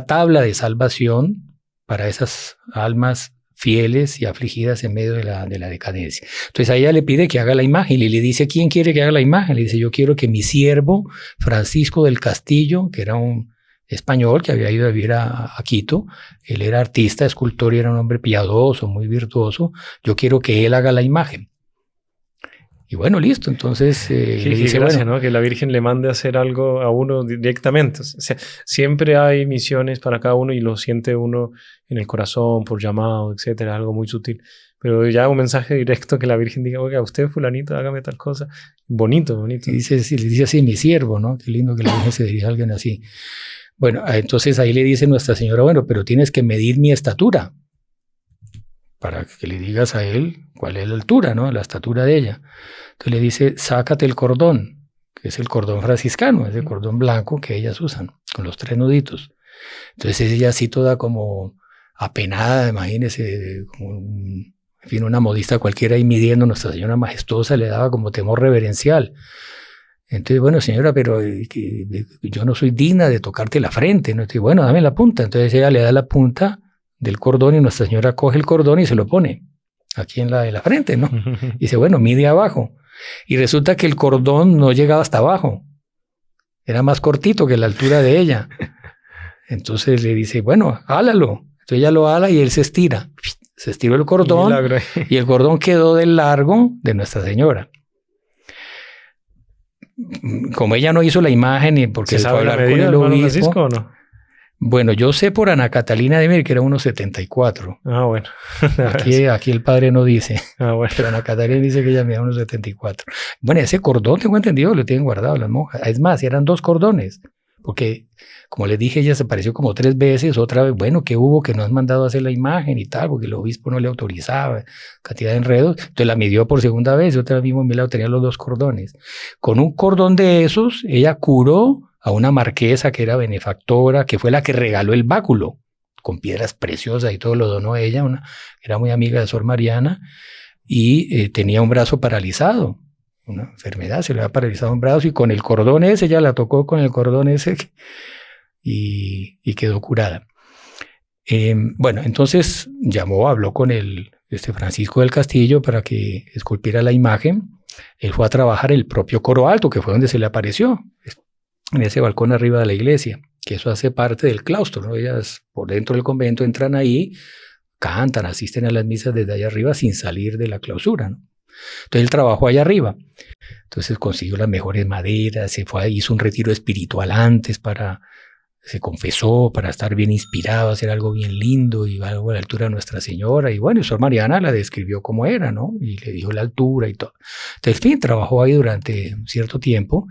tabla de salvación para esas almas fieles y afligidas en medio de la decadencia. Entonces a ella le pide que haga la imagen y le dice, ¿quién quiere que haga la imagen? Le dice, yo quiero que mi siervo Francisco del Castillo, que era un español que había ido a vivir a Quito, él era artista, escultor y era un hombre piadoso, muy virtuoso, yo quiero que él haga la imagen. Y bueno, listo, entonces le dice, gracia, ¿no? Que la Virgen le mande a hacer algo a uno directamente. O sea, siempre hay misiones para cada uno y lo siente uno en el corazón, por llamado, etcétera, algo muy sutil. Pero ya un mensaje directo que la Virgen diga, oiga, usted fulanito, hágame tal cosa. Bonito. Y le dice así, mi siervo, ¿no? Qué lindo que la Virgen se dirija a alguien así. Bueno, entonces ahí le dice Nuestra Señora, bueno, pero tienes que medir mi estatura para que le digas a él cuál es la altura, ¿no? La estatura de ella. Entonces le dice, sácate el cordón, que es el cordón franciscano, es el cordón blanco que ellas usan, con los 3 nuditos. Entonces ella así toda como apenada, imagínese, como una modista cualquiera ahí midiendo, Nuestra Señora majestuosa le daba como temor reverencial. Entonces, bueno, señora, pero yo no soy digna de tocarte la frente, ¿no? Entonces, bueno, dame la punta. Entonces ella le da la punta del cordón y Nuestra Señora coge el cordón y se lo pone aquí en la frente, ¿no? Y dice, bueno, mide abajo. Y resulta que el cordón no llegaba hasta abajo. Era más cortito que la altura de ella. Entonces le dice, bueno, hálalo. Entonces ella lo ala y él se estira. Se estiró el cordón y el cordón quedó del largo de Nuestra Señora. Como ella no hizo la imagen porque ¿Se sabe la medida, hermano Francisco, o no? Bueno, yo sé por Ana Catalina de Mir que era 1,74. Ah, bueno. Aquí el padre no dice. Ah, bueno. Pero Ana Catalina dice que ella medía 1,74. Bueno, ese cordón, tengo entendido, lo tienen guardado las monjas. Es más, eran 2 cordones. Porque, como les dije, ella se apareció como 3 veces. Otra vez, bueno, ¿qué hubo? Que no has mandado a hacer la imagen y tal, porque el obispo no le autorizaba. Cantidad de enredos. Entonces la midió por segunda vez. Y otra mismo en mi lado tenía los 2 cordones. Con un cordón de esos, ella curó a una marquesa que era benefactora, que fue la que regaló el báculo, con piedras preciosas y todo lo donó ella, era muy amiga de Sor Mariana, y tenía un brazo paralizado, una enfermedad, se le había paralizado un brazo, y con el cordón ese, ella la tocó con el cordón ese, y quedó curada. Bueno, entonces habló con Francisco del Castillo para que esculpiera la imagen. Él fue a trabajar el propio coro alto, que fue donde se le apareció, en ese balcón arriba de la iglesia, que eso hace parte del claustro, ¿no? Ellas por dentro del convento entran ahí, cantan, asisten a las misas desde allá arriba sin salir de la clausura, ¿no? Entonces él trabajó allá arriba. Entonces consiguió las mejores maderas, hizo un retiro espiritual antes se confesó para estar bien inspirado, hacer algo bien lindo y algo a la altura de Nuestra Señora. Y bueno, Sor Mariana la describió como era, ¿no? Y le dijo la altura y todo. Entonces, en fin, trabajó ahí durante un cierto tiempo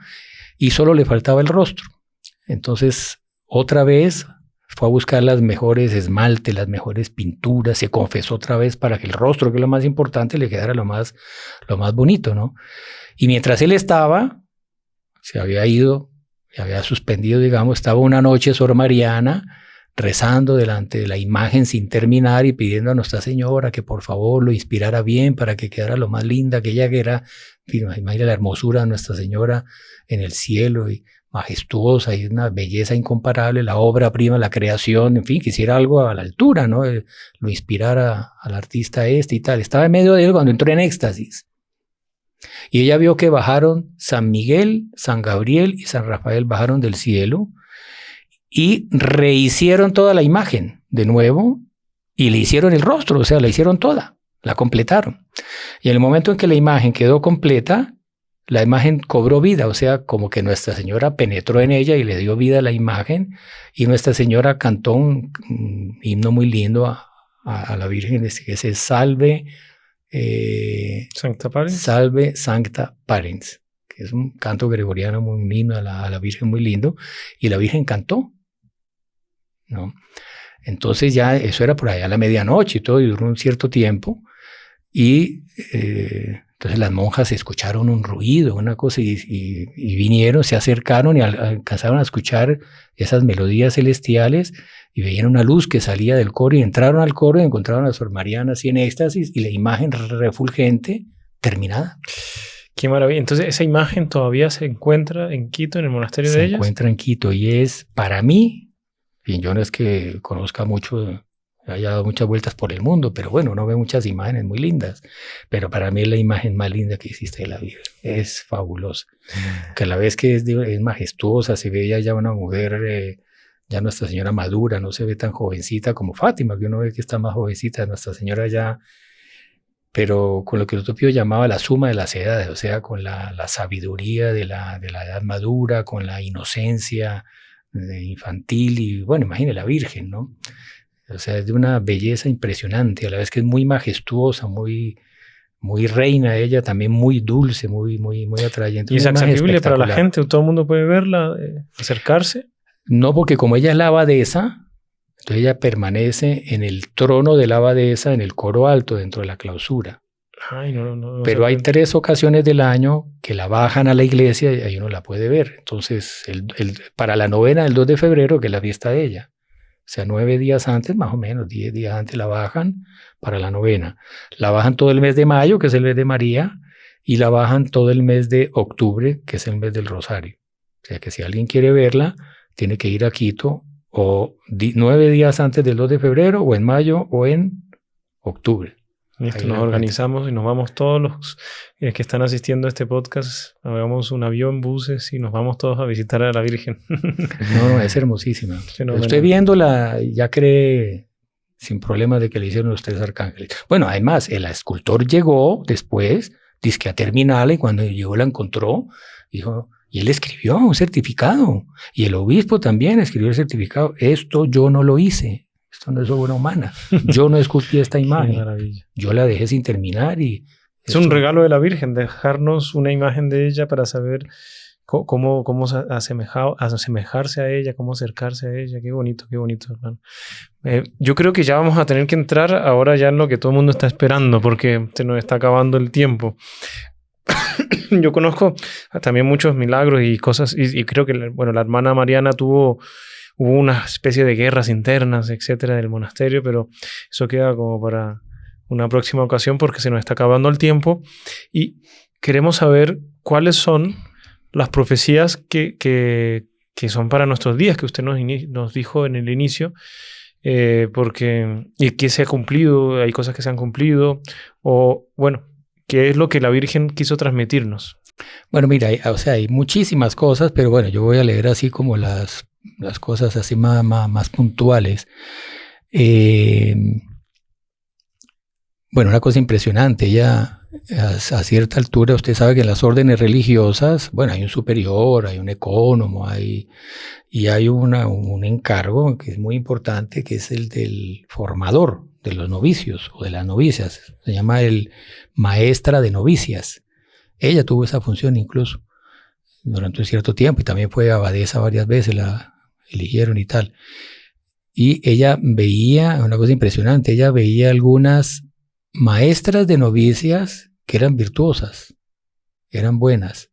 y solo le faltaba el rostro. Entonces, otra vez fue a buscar las mejores esmaltes, las mejores pinturas, se confesó otra vez para que el rostro, que es lo más importante, le quedara lo más bonito, ¿no? Y mientras él estaba, se había ido, se había suspendido, digamos, estaba una noche Sor Mariana rezando delante de la imagen sin terminar y pidiendo a Nuestra Señora que por favor lo inspirara bien para que quedara lo más linda que ella, que era, imagina la hermosura de Nuestra Señora en el cielo y majestuosa y una belleza incomparable, la obra prima, la creación, en fin, quisiera algo a la altura, ¿no? Lo inspirara al artista y tal. Estaba en medio de él cuando entró en éxtasis. Y ella vio que bajaron San Miguel, San Gabriel y San Rafael, bajaron del cielo y rehicieron toda la imagen de nuevo y le hicieron el rostro, o sea, la hicieron toda, la completaron. Y en el momento en que la imagen quedó completa, la imagen cobró vida, o sea, como que Nuestra Señora penetró en ella y le dio vida a la imagen, y Nuestra Señora cantó un himno muy lindo a la Virgen, que es Salve Sancta Parens. Salve Sancta Parens, que es un canto gregoriano, un himno a la Virgen muy lindo, y la Virgen cantó, ¿no? Entonces ya eso era por allá a la medianoche y todo, y duró un cierto tiempo, y entonces las monjas escucharon un ruido, una cosa, y vinieron, se acercaron y alcanzaron a escuchar esas melodías celestiales y veían una luz que salía del coro y entraron al coro y encontraron a Sor Mariana así en éxtasis y la imagen refulgente terminada. Qué maravilla. Entonces esa imagen todavía se encuentra en Quito, en el monasterio de ellas. Se encuentra en Quito y es, para mí, y yo no es que conozca mucho, haya dado muchas vueltas por el mundo, pero bueno, uno ve muchas imágenes muy lindas, pero para mí es la imagen más linda que existe de la Virgen. Es fabulosa. Que a la vez que es majestuosa, se ve ya una mujer, ya Nuestra Señora madura, no se ve tan jovencita como Fátima, que uno ve que está más jovencita, Nuestra Señora ya, pero con lo que el Utopio llamaba la suma de las edades, o sea, con la sabiduría de la edad madura, con la inocencia infantil y bueno, imagine la Virgen, ¿no? O sea, es de una belleza impresionante, a la vez que es muy majestuosa, muy reina ella, también muy dulce, muy atrayente. ¿Y es accesible para la gente? ¿Todo el mundo puede verla, acercarse? No, porque como ella es la abadesa, entonces ella permanece en el trono de la abadesa, en el coro alto, dentro de la clausura. Ay, no. Pero hay 3 ocasiones del año que la bajan a la iglesia y ahí uno la puede ver. Entonces, para la novena del 2 de febrero, que es la fiesta de ella, o sea, 9 días antes, más o menos, 10 días antes la bajan para la novena. La bajan todo el mes de mayo, que es el mes de María, y la bajan todo el mes de octubre, que es el mes del Rosario. O sea, que si alguien quiere verla, tiene que ir a Quito o 9 días antes del 2 de febrero, o en mayo, o en octubre. Listo, nos organizamos y nos vamos todos los que están asistiendo a este podcast, hagamos un avión, buses y nos vamos todos a visitar a la Virgen. No, es hermosísima. Usted viéndola ya cree sin problema de que le hicieron los 3 arcángeles. Bueno, además, el escultor llegó después, dizque a terminarla, y cuando llegó la encontró, dijo, y él escribió un certificado, y el obispo también escribió el certificado, esto yo no lo hice. Esto no es obra humana. Yo no esculpí esta imagen. Yo la dejé sin terminar y... Es un regalo de la Virgen, dejarnos una imagen de ella para saber cómo asemejarse a ella, cómo acercarse a ella. Qué bonito, hermano. Yo creo que ya vamos a tener que entrar ahora ya en lo que todo el mundo está esperando, porque se nos está acabando el tiempo. Yo conozco también muchos milagros y cosas, y creo que la hermana Mariana hubo una especie de guerras internas, etcétera, del monasterio, pero eso queda como para una próxima ocasión porque se nos está acabando el tiempo y queremos saber cuáles son las profecías que son para nuestros días, que usted nos dijo en el inicio, y que se ha cumplido, hay cosas que se han cumplido, o bueno, qué es lo que la Virgen quiso transmitirnos. Bueno, mira, hay muchísimas cosas, pero bueno, yo voy a leer así como las cosas así más puntuales. Bueno, una cosa impresionante, ella a cierta altura, usted sabe que en las órdenes religiosas, bueno, hay un superior, hay un ecónomo, y hay un encargo que es muy importante, que es el del formador de los novicios o de las novicias. Se llama el maestra de novicias. Ella tuvo esa función incluso durante un cierto tiempo y también fue abadesa varias veces, la eligieron y tal. Y ella veía, una cosa impresionante, ella veía algunas maestras de novicias que eran virtuosas, eran buenas,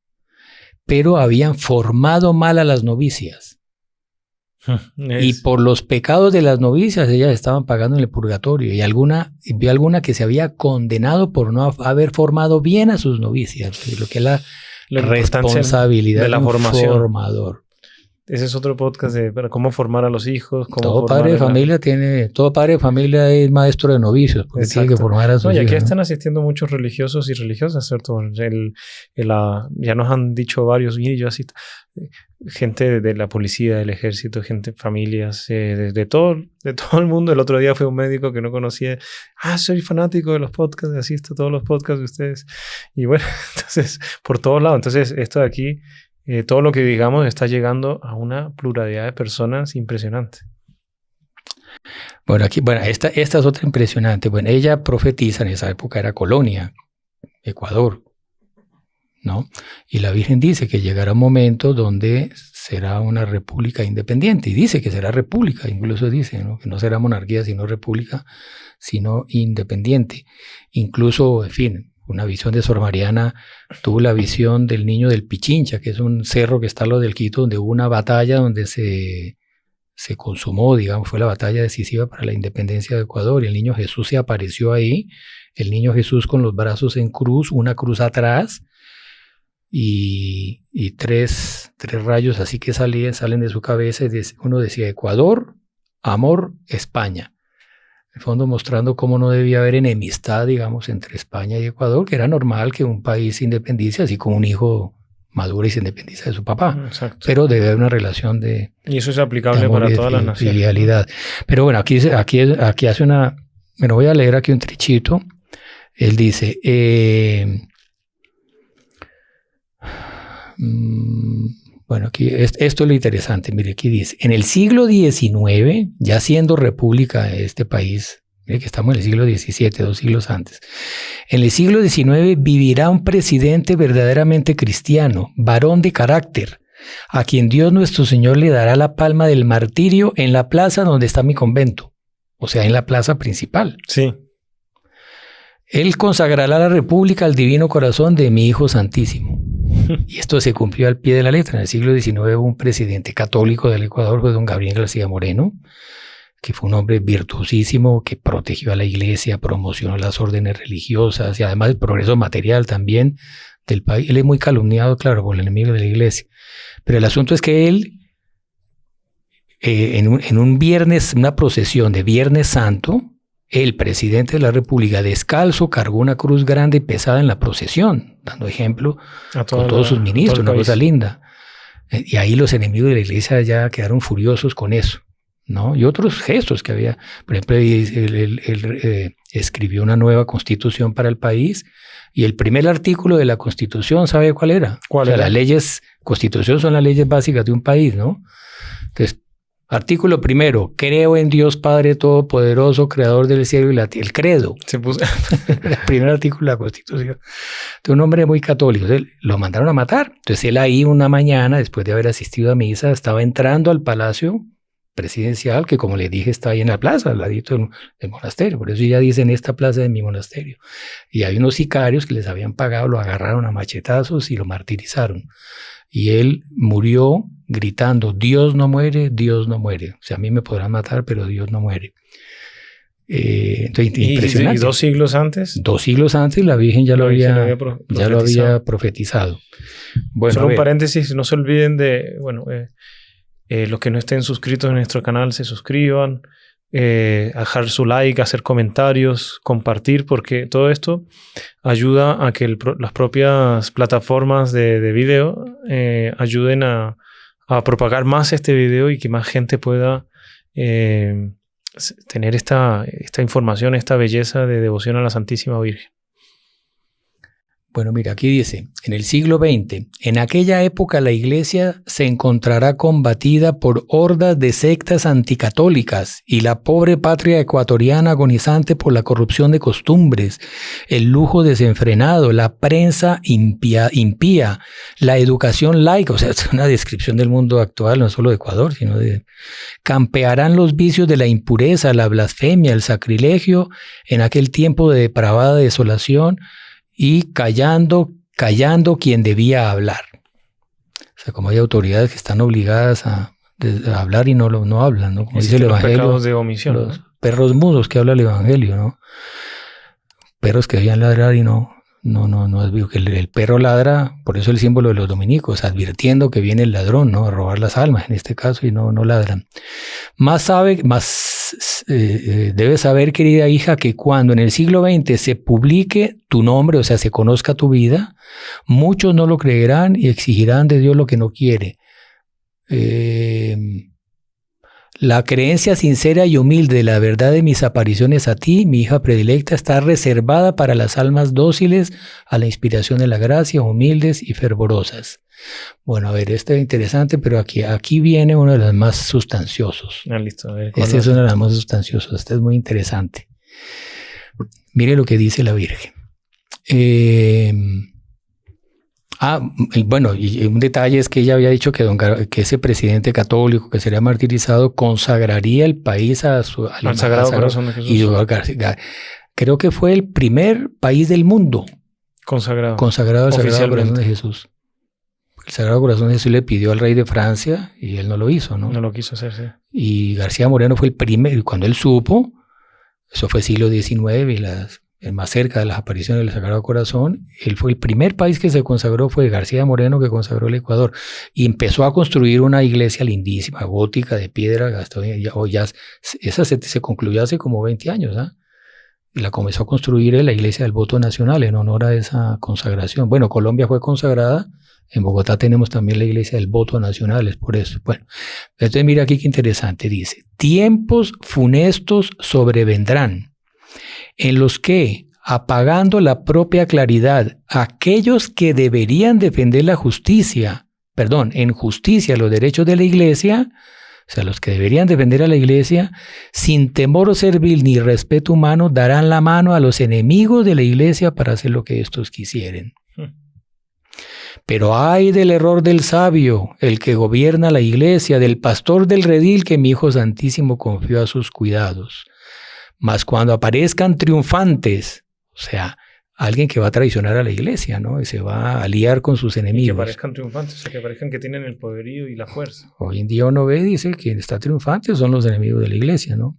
pero habían formado mal a las novicias. Y por los pecados de las novicias ellas estaban pagando en el purgatorio. Y vio alguna que se había condenado por no haber formado bien a sus novicias, lo que es la responsabilidad de la un formación. Formador. Ese es otro podcast de cómo formar a los hijos. Todo padre de familia es maestro de novicios, porque tiene que formar a sus hijos. Y aquí están asistiendo muchos religiosos y religiosas, ¿cierto? Ya nos han dicho varios, y yo asisto, gente de la policía, del ejército, familias, de todo el mundo. El otro día fue un médico que no conocía. Soy fanático de los podcasts, asisto a todos los podcasts de ustedes. Y bueno, entonces, por todos lados. Entonces, esto de aquí, todo lo que digamos está llegando a una pluralidad de personas impresionante. Bueno, esta es otra impresionante. Bueno, ella profetiza, en esa época era colonia, Ecuador, ¿no? Y la Virgen dice que llegará un momento donde será una república independiente. Y dice que será república, incluso dice, ¿no? Que no será monarquía, sino república, sino independiente. Incluso, en fin, una visión de Sor Mariana tuvo la visión del Niño del Pichincha, que es un cerro que está a lo del Quito, donde hubo una batalla donde se consumó, digamos, fue la batalla decisiva para la independencia de Ecuador, y el Niño Jesús se apareció ahí, el Niño Jesús con los brazos en cruz, una cruz atrás, y tres rayos así que salen de su cabeza, y uno decía Ecuador, amor, España. En el fondo mostrando cómo no debía haber enemistad, digamos, entre España y Ecuador, que era normal que un país se independice, así como un hijo madure y se independiza de su papá. Exacto. Pero debe haber una relación de... Y eso es aplicable para todas las naciones. Filialidad. Pero bueno, aquí hace una... Bueno, voy a leer aquí un trichito. Él dice... bueno, aquí esto es lo interesante. Mire, aquí dice, en el siglo XIX, ya siendo república este país, mire que estamos en el siglo XVII, 2 siglos antes, en el siglo XIX vivirá un presidente verdaderamente cristiano, varón de carácter, a quien Dios nuestro Señor le dará la palma del martirio en la plaza donde está mi convento, o sea, en la plaza principal. Sí. Él consagrará la república al divino corazón de mi Hijo Santísimo. Y esto se cumplió al pie de la letra. En el siglo XIX hubo un presidente católico del Ecuador, fue don Gabriel García Moreno, que fue un hombre virtuosísimo, que protegió a la iglesia, promocionó las órdenes religiosas y además el progreso material también del país. Él es muy calumniado, claro, por el enemigo de la iglesia. Pero el asunto es que él, en un viernes, una procesión de Viernes Santo, el presidente de la República, descalzo, cargó una cruz grande y pesada en la procesión, dando ejemplo con todos sus ministros, una cosa linda. Y ahí los enemigos de la iglesia ya quedaron furiosos con eso, ¿no? Y otros gestos que había. Por ejemplo, él escribió una nueva constitución para el país, y el primer artículo de la constitución, ¿sabe cuál era? ¿Cuál era? Las leyes, constitución son las leyes básicas de un país, ¿no? Entonces, artículo primero, creo en Dios Padre Todopoderoso, Creador del cielo y la tierra. El credo. Se puso... el primer artículo de la Constitución. De un hombre muy católico. Entonces, lo mandaron a matar. Entonces él ahí una mañana, después de haber asistido a misa, estaba entrando al palacio presidencial, que como les dije está ahí en la plaza, al ladito del monasterio. Por eso ya dicen esta plaza de mi monasterio. Y hay unos sicarios que les habían pagado, lo agarraron a machetazos y lo martirizaron. Y él murió gritando, Dios no muere, Dios no muere. O sea, a mí me podrán matar, pero Dios no muere. Entonces, impresionante. ¿Y 2 siglos antes? 2 siglos antes la Virgen ya lo había profetizado. Bueno, solo un paréntesis, no se olviden de, los que no estén suscritos en nuestro canal, se suscriban, dejar su like, hacer comentarios, compartir, porque todo esto ayuda a que las propias plataformas de video ayuden a propagar más este video y que más gente pueda tener esta información, esta belleza de devoción a la Santísima Virgen. Bueno, mira, aquí dice, en el siglo XX, en aquella época la Iglesia se encontrará combatida por hordas de sectas anticatólicas y la pobre patria ecuatoriana agonizante por la corrupción de costumbres, el lujo desenfrenado, la prensa impía, la educación laica, o sea, es una descripción del mundo actual, no solo de Ecuador, sino de... Campearán los vicios de la impureza, la blasfemia, el sacrilegio, en aquel tiempo de depravada desolación, y callando quien debía hablar. O sea, como hay autoridades que están obligadas a hablar y no hablan, ¿no? Como dice el Evangelio, pecados de omisión, los perros mudos que habla el Evangelio, ¿no? Perros que debían ladrar y no es vivo, que el perro ladra, por eso el símbolo de los dominicos, advirtiendo que viene el ladrón, ¿no? A robar las almas, en este caso, y no ladran. Debes saber, querida hija, que cuando en el siglo XX se publique tu nombre, o sea, se conozca tu vida, muchos no lo creerán y exigirán de Dios lo que no quiere. La creencia sincera y humilde de la verdad de mis apariciones a ti, mi hija predilecta, está reservada para las almas dóciles a la inspiración de la gracia, humildes y fervorosas. Bueno, a ver, este es interesante, pero aquí viene uno de los más sustanciosos. Listo. Este es uno de los más sustanciosos. Este es muy interesante. Mire lo que dice la Virgen. Y un detalle es que ella había dicho que ese presidente católico que sería martirizado consagraría el país al Sagrado Corazón de Jesús. Y creo que fue el primer país del mundo consagrado al Sagrado Corazón de Jesús. El Sagrado Corazón de Jesús le pidió al rey de Francia y él no lo hizo, ¿no? No lo quiso hacer, sí. Y García Moreno fue el primero, y cuando él supo, eso fue siglo XIX y más cerca de las apariciones del Sagrado Corazón, él fue el primer país que se consagró, fue García Moreno que consagró el Ecuador y empezó a construir una iglesia lindísima, gótica, de piedra, esa se concluyó hace como 20 años, ¿ah? Y la comenzó a construir la iglesia del voto nacional en honor a esa consagración. Bueno, Colombia fue consagrada, en Bogotá tenemos también la iglesia del voto nacional, es por eso. Bueno, entonces mira aquí qué interesante, dice, tiempos funestos sobrevendrán, en los que, apagando la propia claridad, aquellos que deberían defender en justicia los derechos de la iglesia, o sea, los que deberían defender a la iglesia, sin temor servil ni respeto humano, darán la mano a los enemigos de la iglesia para hacer lo que estos quisieren. Pero ay del error del sabio, el que gobierna la iglesia, del pastor del redil que mi Hijo Santísimo confió a sus cuidados. Mas cuando aparezcan triunfantes, o sea, alguien que va a traicionar a la iglesia, ¿no? Y se va a aliar con sus enemigos. Y que aparezcan triunfantes, o sea, que aparezcan que tienen el poderío y la fuerza. Hoy en día uno ve, dice, que quien está triunfante son los enemigos de la iglesia, ¿no?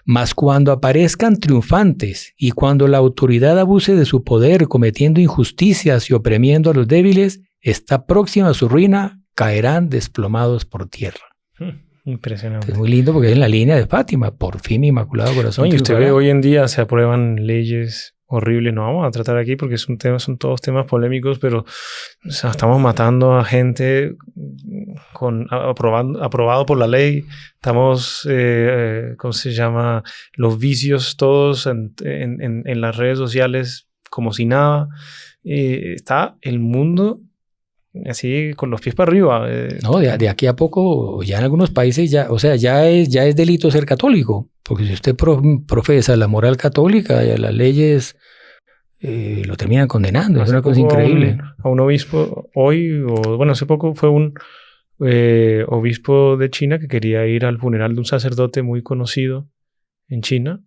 Mas cuando aparezcan triunfantes y cuando la autoridad abuse de su poder cometiendo injusticias y oprimiendo a los débiles, está próxima a su ruina, caerán desplomados por tierra. Impresionante. Es muy lindo porque es en la línea de Fátima, por fin mi Inmaculado Corazón. Y usted ve hoy en día se aprueban leyes horribles, no vamos a tratar aquí porque son todos temas polémicos, pero o sea, estamos matando a gente aprobado por la ley, estamos, ¿cómo se llama? Los vicios todos en las redes sociales como si nada. Está el mundo así con los pies para arriba. No, de aquí a poco, ya en algunos países, ya es delito ser católico, porque si usted profesa la moral católica, ya las leyes lo terminan condenando. Es una cosa increíble. A un obispo hace poco fue un obispo de China que quería ir al funeral de un sacerdote muy conocido en China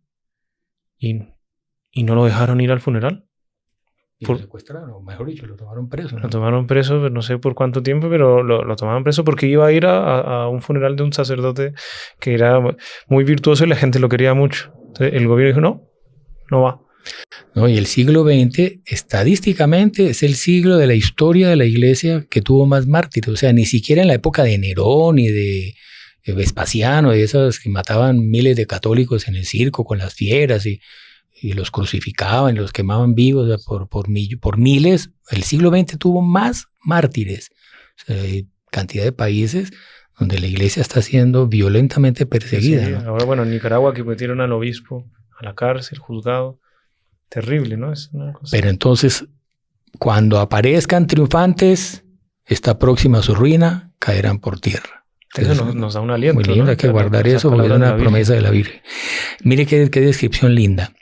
y no lo dejaron ir al funeral. Y lo secuestraron, o mejor dicho, lo tomaron preso, ¿no? Lo tomaron preso, no sé por cuánto tiempo, pero lo tomaron preso porque iba a ir a un funeral de un sacerdote que era muy virtuoso y la gente lo quería mucho. Entonces el gobierno dijo, no va. No, y el siglo XX, estadísticamente, es el siglo de la historia de la iglesia que tuvo más mártires. O sea, ni siquiera en la época de Nerón y de Vespasiano, de esas que mataban miles de católicos en el circo con las fieras y los crucificaban, los quemaban vivos, o sea, por miles. El siglo XX tuvo más mártires. O sea, hay cantidad de países donde la iglesia está siendo violentamente perseguida. Sí, ¿no? Ahora, en Nicaragua que metieron al obispo a la cárcel, juzgado. Terrible, ¿no? Es una cosa. Pero entonces, cuando aparezcan triunfantes, está próxima a su ruina, caerán por tierra. Eso nos da un aliento. Muy lindo, ¿no? Hay que guardar eso porque es una promesa de la Virgen. Mire qué descripción linda.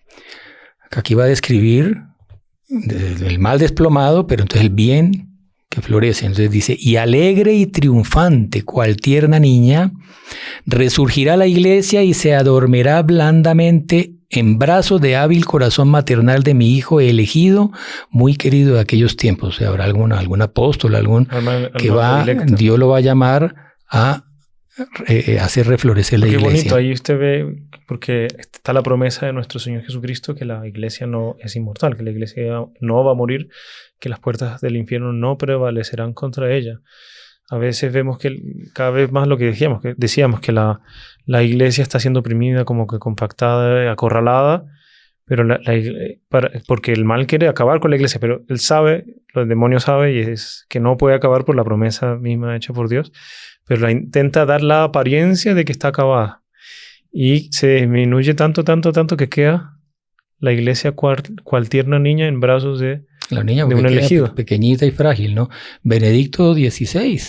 Aquí va a describir el mal desplomado, pero entonces el bien que florece. Entonces dice, y alegre y triunfante, cual tierna niña, resurgirá la iglesia y se adormirá blandamente en brazos de hábil corazón maternal de mi hijo elegido, muy querido de aquellos tiempos. O sea, habrá algún apóstol, Dios lo va a llamar a hacer reflorecer la iglesia. Qué bonito, ahí usted ve, porque está la promesa de nuestro Señor Jesucristo que la iglesia no es inmortal, que la iglesia no va a morir, que las puertas del infierno no prevalecerán contra ella. A veces vemos que cada vez más lo que decíamos que la iglesia está siendo oprimida, como que compactada, acorralada, pero porque el mal quiere acabar con la iglesia, pero él sabe, el demonio sabe, y es que no puede acabar por la promesa misma hecha por Dios, pero intenta dar la apariencia de que está acabada. Y se disminuye tanto que queda la iglesia cual tierna niña en brazos de un elegido. Pequeñita y frágil, ¿no? Benedicto XVI,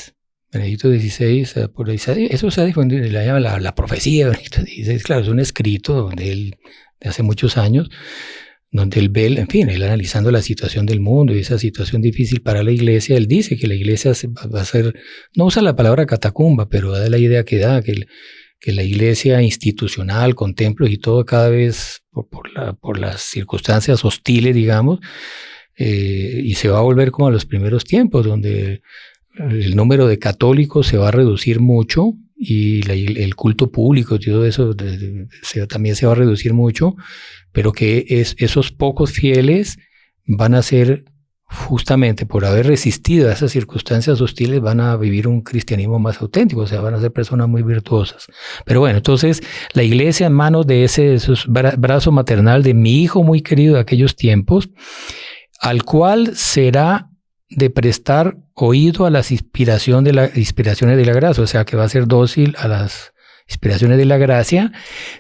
por eso se ha difundido, la llama la profecía de Benedicto XVI. Claro, es un escrito donde él, de hace muchos años, donde él ve, en fin, él analizando la situación del mundo y esa situación difícil para la iglesia, él dice que la iglesia va a ser, no usa la palabra catacumba, pero da la idea que la iglesia institucional, con templos y todo, cada vez por las circunstancias hostiles, digamos, y se va a volver como a los primeros tiempos, donde el número de católicos se va a reducir mucho y el culto público y todo eso también se va a reducir mucho, pero que esos pocos fieles van a ser, justamente por haber resistido a esas circunstancias hostiles, van a vivir un cristianismo más auténtico, o sea, van a ser personas muy virtuosas. Pero bueno, entonces la iglesia en manos de esos brazo maternal de mi hijo muy querido de aquellos tiempos, al cual será de prestar oído a las inspiraciones de la gracia, o sea, que va a ser dócil a las inspiraciones de la gracia,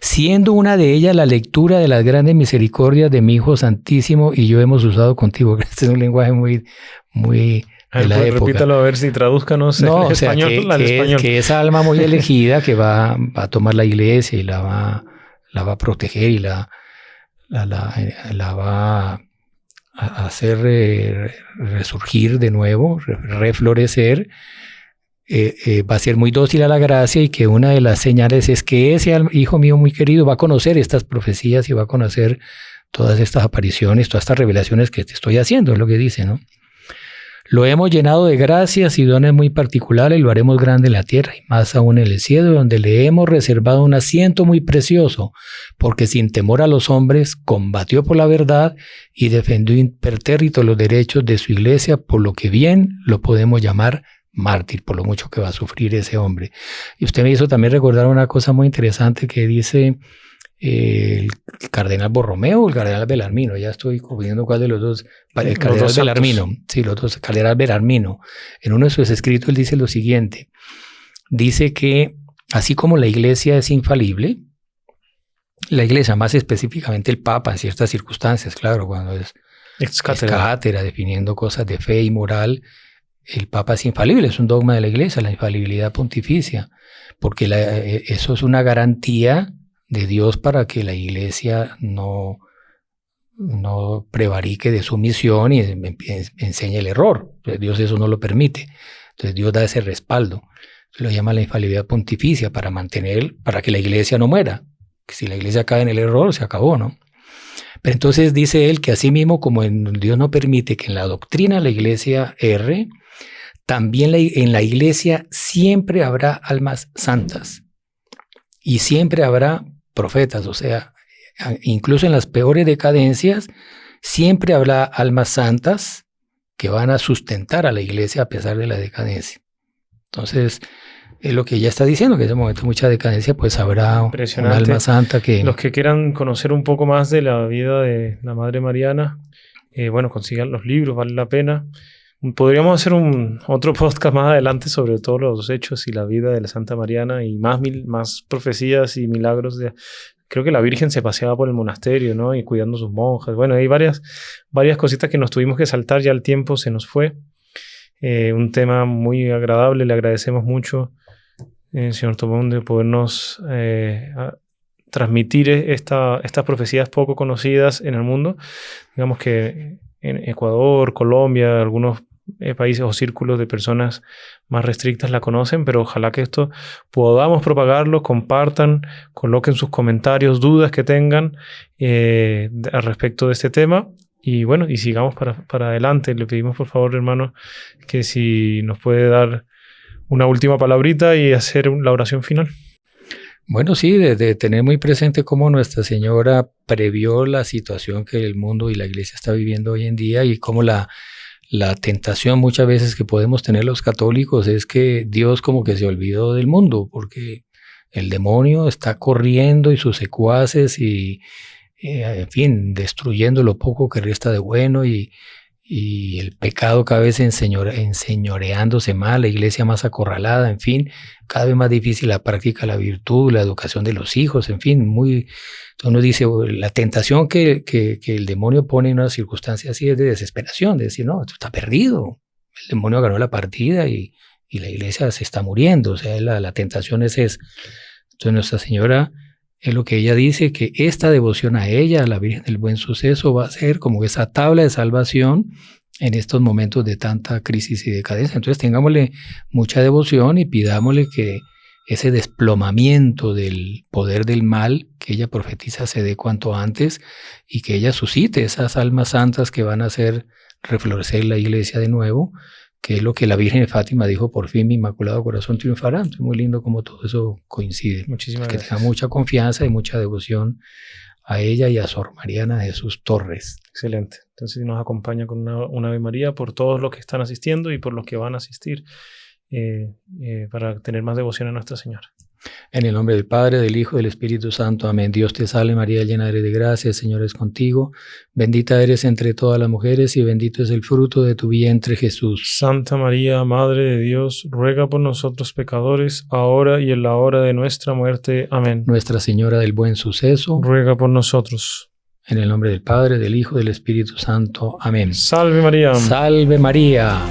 siendo una de ellas la lectura de las grandes misericordias de mi Hijo Santísimo y yo hemos usado contigo. Este es un lenguaje muy de la época. Repítalo a ver si tradúzcanos en español. Que esa alma muy elegida que va a tomar la iglesia y la va a proteger y la va a hacer resurgir de nuevo, reflorecer, va a ser muy dócil a la gracia y que una de las señales es que ese hijo mío muy querido va a conocer estas profecías y va a conocer todas estas apariciones, todas estas revelaciones que te estoy haciendo, es lo que dice, ¿no? Lo hemos llenado de gracias y dones muy particulares, lo haremos grande en la tierra y más aún en el cielo, donde le hemos reservado un asiento muy precioso, porque sin temor a los hombres combatió por la verdad y defendió impertérrito los derechos de su iglesia, por lo que bien lo podemos llamar mártir, por lo mucho que va a sufrir ese hombre. Y usted me hizo también recordar una cosa muy interesante que dice el cardenal Borromeo o el cardenal Bellarmino, ya estoy confundiendo cuál de los dos, el cardenal Bellarmino, sí, los dos, el cardenal Bellarmino, en uno de sus escritos él dice lo siguiente, dice que así como la iglesia es infalible, la iglesia, más específicamente el Papa en ciertas circunstancias, claro, cuando es cátedra, definiendo cosas de fe y moral, el Papa es infalible, es un dogma de la iglesia, la infalibilidad pontificia, porque eso es una garantía de Dios para que la iglesia no prevarique de su misión y enseñe el error. Entonces, Dios eso no lo permite. Entonces Dios da ese respaldo. Se lo llama la infalibilidad pontificia para que la iglesia no muera. Que si la iglesia cae en el error, se acabó, ¿no? Pero entonces dice él que así mismo como Dios no permite que en la doctrina la iglesia erre, también en la iglesia siempre habrá almas santas y siempre habrá profetas, o sea, incluso en las peores decadencias, siempre habrá almas santas que van a sustentar a la iglesia a pesar de la decadencia. Entonces, es lo que ella está diciendo, que en ese momento de mucha decadencia, pues habrá un alma santa que... Los que quieran conocer un poco más de la vida de la Madre Mariana, consigan los libros, vale la pena. Podríamos hacer otro podcast más adelante sobre todos los hechos y la vida de la Santa Mariana y más profecías y milagros creo que la Virgen se paseaba por el monasterio, ¿no? Y cuidando a sus monjas. Bueno, hay varias cositas que nos tuvimos que saltar, ya el tiempo se nos fue. Un tema muy agradable, le agradecemos mucho, señor Tobón, de podernos transmitir estas profecías poco conocidas en el mundo. Digamos que en Ecuador, Colombia, algunos países o círculos de personas más restrictas la conocen, pero ojalá que esto podamos propagarlo, compartan, coloquen sus comentarios, dudas que tengan al respecto de este tema. Y bueno, y sigamos para adelante. Le pedimos, por favor, hermano, que si nos puede dar una última palabrita y hacer la oración final. Bueno, sí, de tener muy presente cómo Nuestra Señora previó la situación que el mundo y la Iglesia está viviendo hoy en día, y cómo la tentación muchas veces que podemos tener los católicos es que Dios como que se olvidó del mundo, porque el demonio está corriendo y sus secuaces y en fin, destruyendo lo poco que resta de bueno, y el pecado cada vez enseñoreándose más, la iglesia más acorralada, en fin, cada vez más difícil la práctica de la virtud, la educación de los hijos, en fin, entonces uno dice, la tentación que el demonio pone en una circunstancia así es de desesperación, de decir, no, esto está perdido, el demonio ganó la partida y la iglesia se está muriendo, o sea, la tentación es esa. Entonces Nuestra Señora, es lo que ella dice, que esta devoción a ella, a la Virgen del Buen Suceso, va a ser como esa tabla de salvación en estos momentos de tanta crisis y decadencia. Entonces tengámosle mucha devoción y pidámosle que ese desplomamiento del poder del mal que ella profetiza se dé cuanto antes, y que ella suscite esas almas santas que van a hacer reflorecer la iglesia de nuevo, que es lo que la Virgen de Fátima dijo: por fin mi Inmaculado Corazón triunfará. Es muy lindo como todo eso coincide. Muchísimas gracias. Que tenga mucha confianza y mucha devoción a ella y a Sor Mariana de Jesús Torres. Excelente. Entonces nos acompaña con una Ave María por todos los que están asistiendo y por los que van a asistir, para tener más devoción a Nuestra Señora. En el nombre del Padre, del Hijo y del Espíritu Santo. Amén. Dios te salve María, llena eres de gracia, el Señor es contigo. Bendita eres entre todas las mujeres y bendito es el fruto de tu vientre, Jesús. Santa María, Madre de Dios, ruega por nosotros pecadores, ahora y en la hora de nuestra muerte. Amén. Nuestra Señora del Buen Suceso, ruega por nosotros. En el nombre del Padre, del Hijo y del Espíritu Santo. Amén. Salve María. Salve María.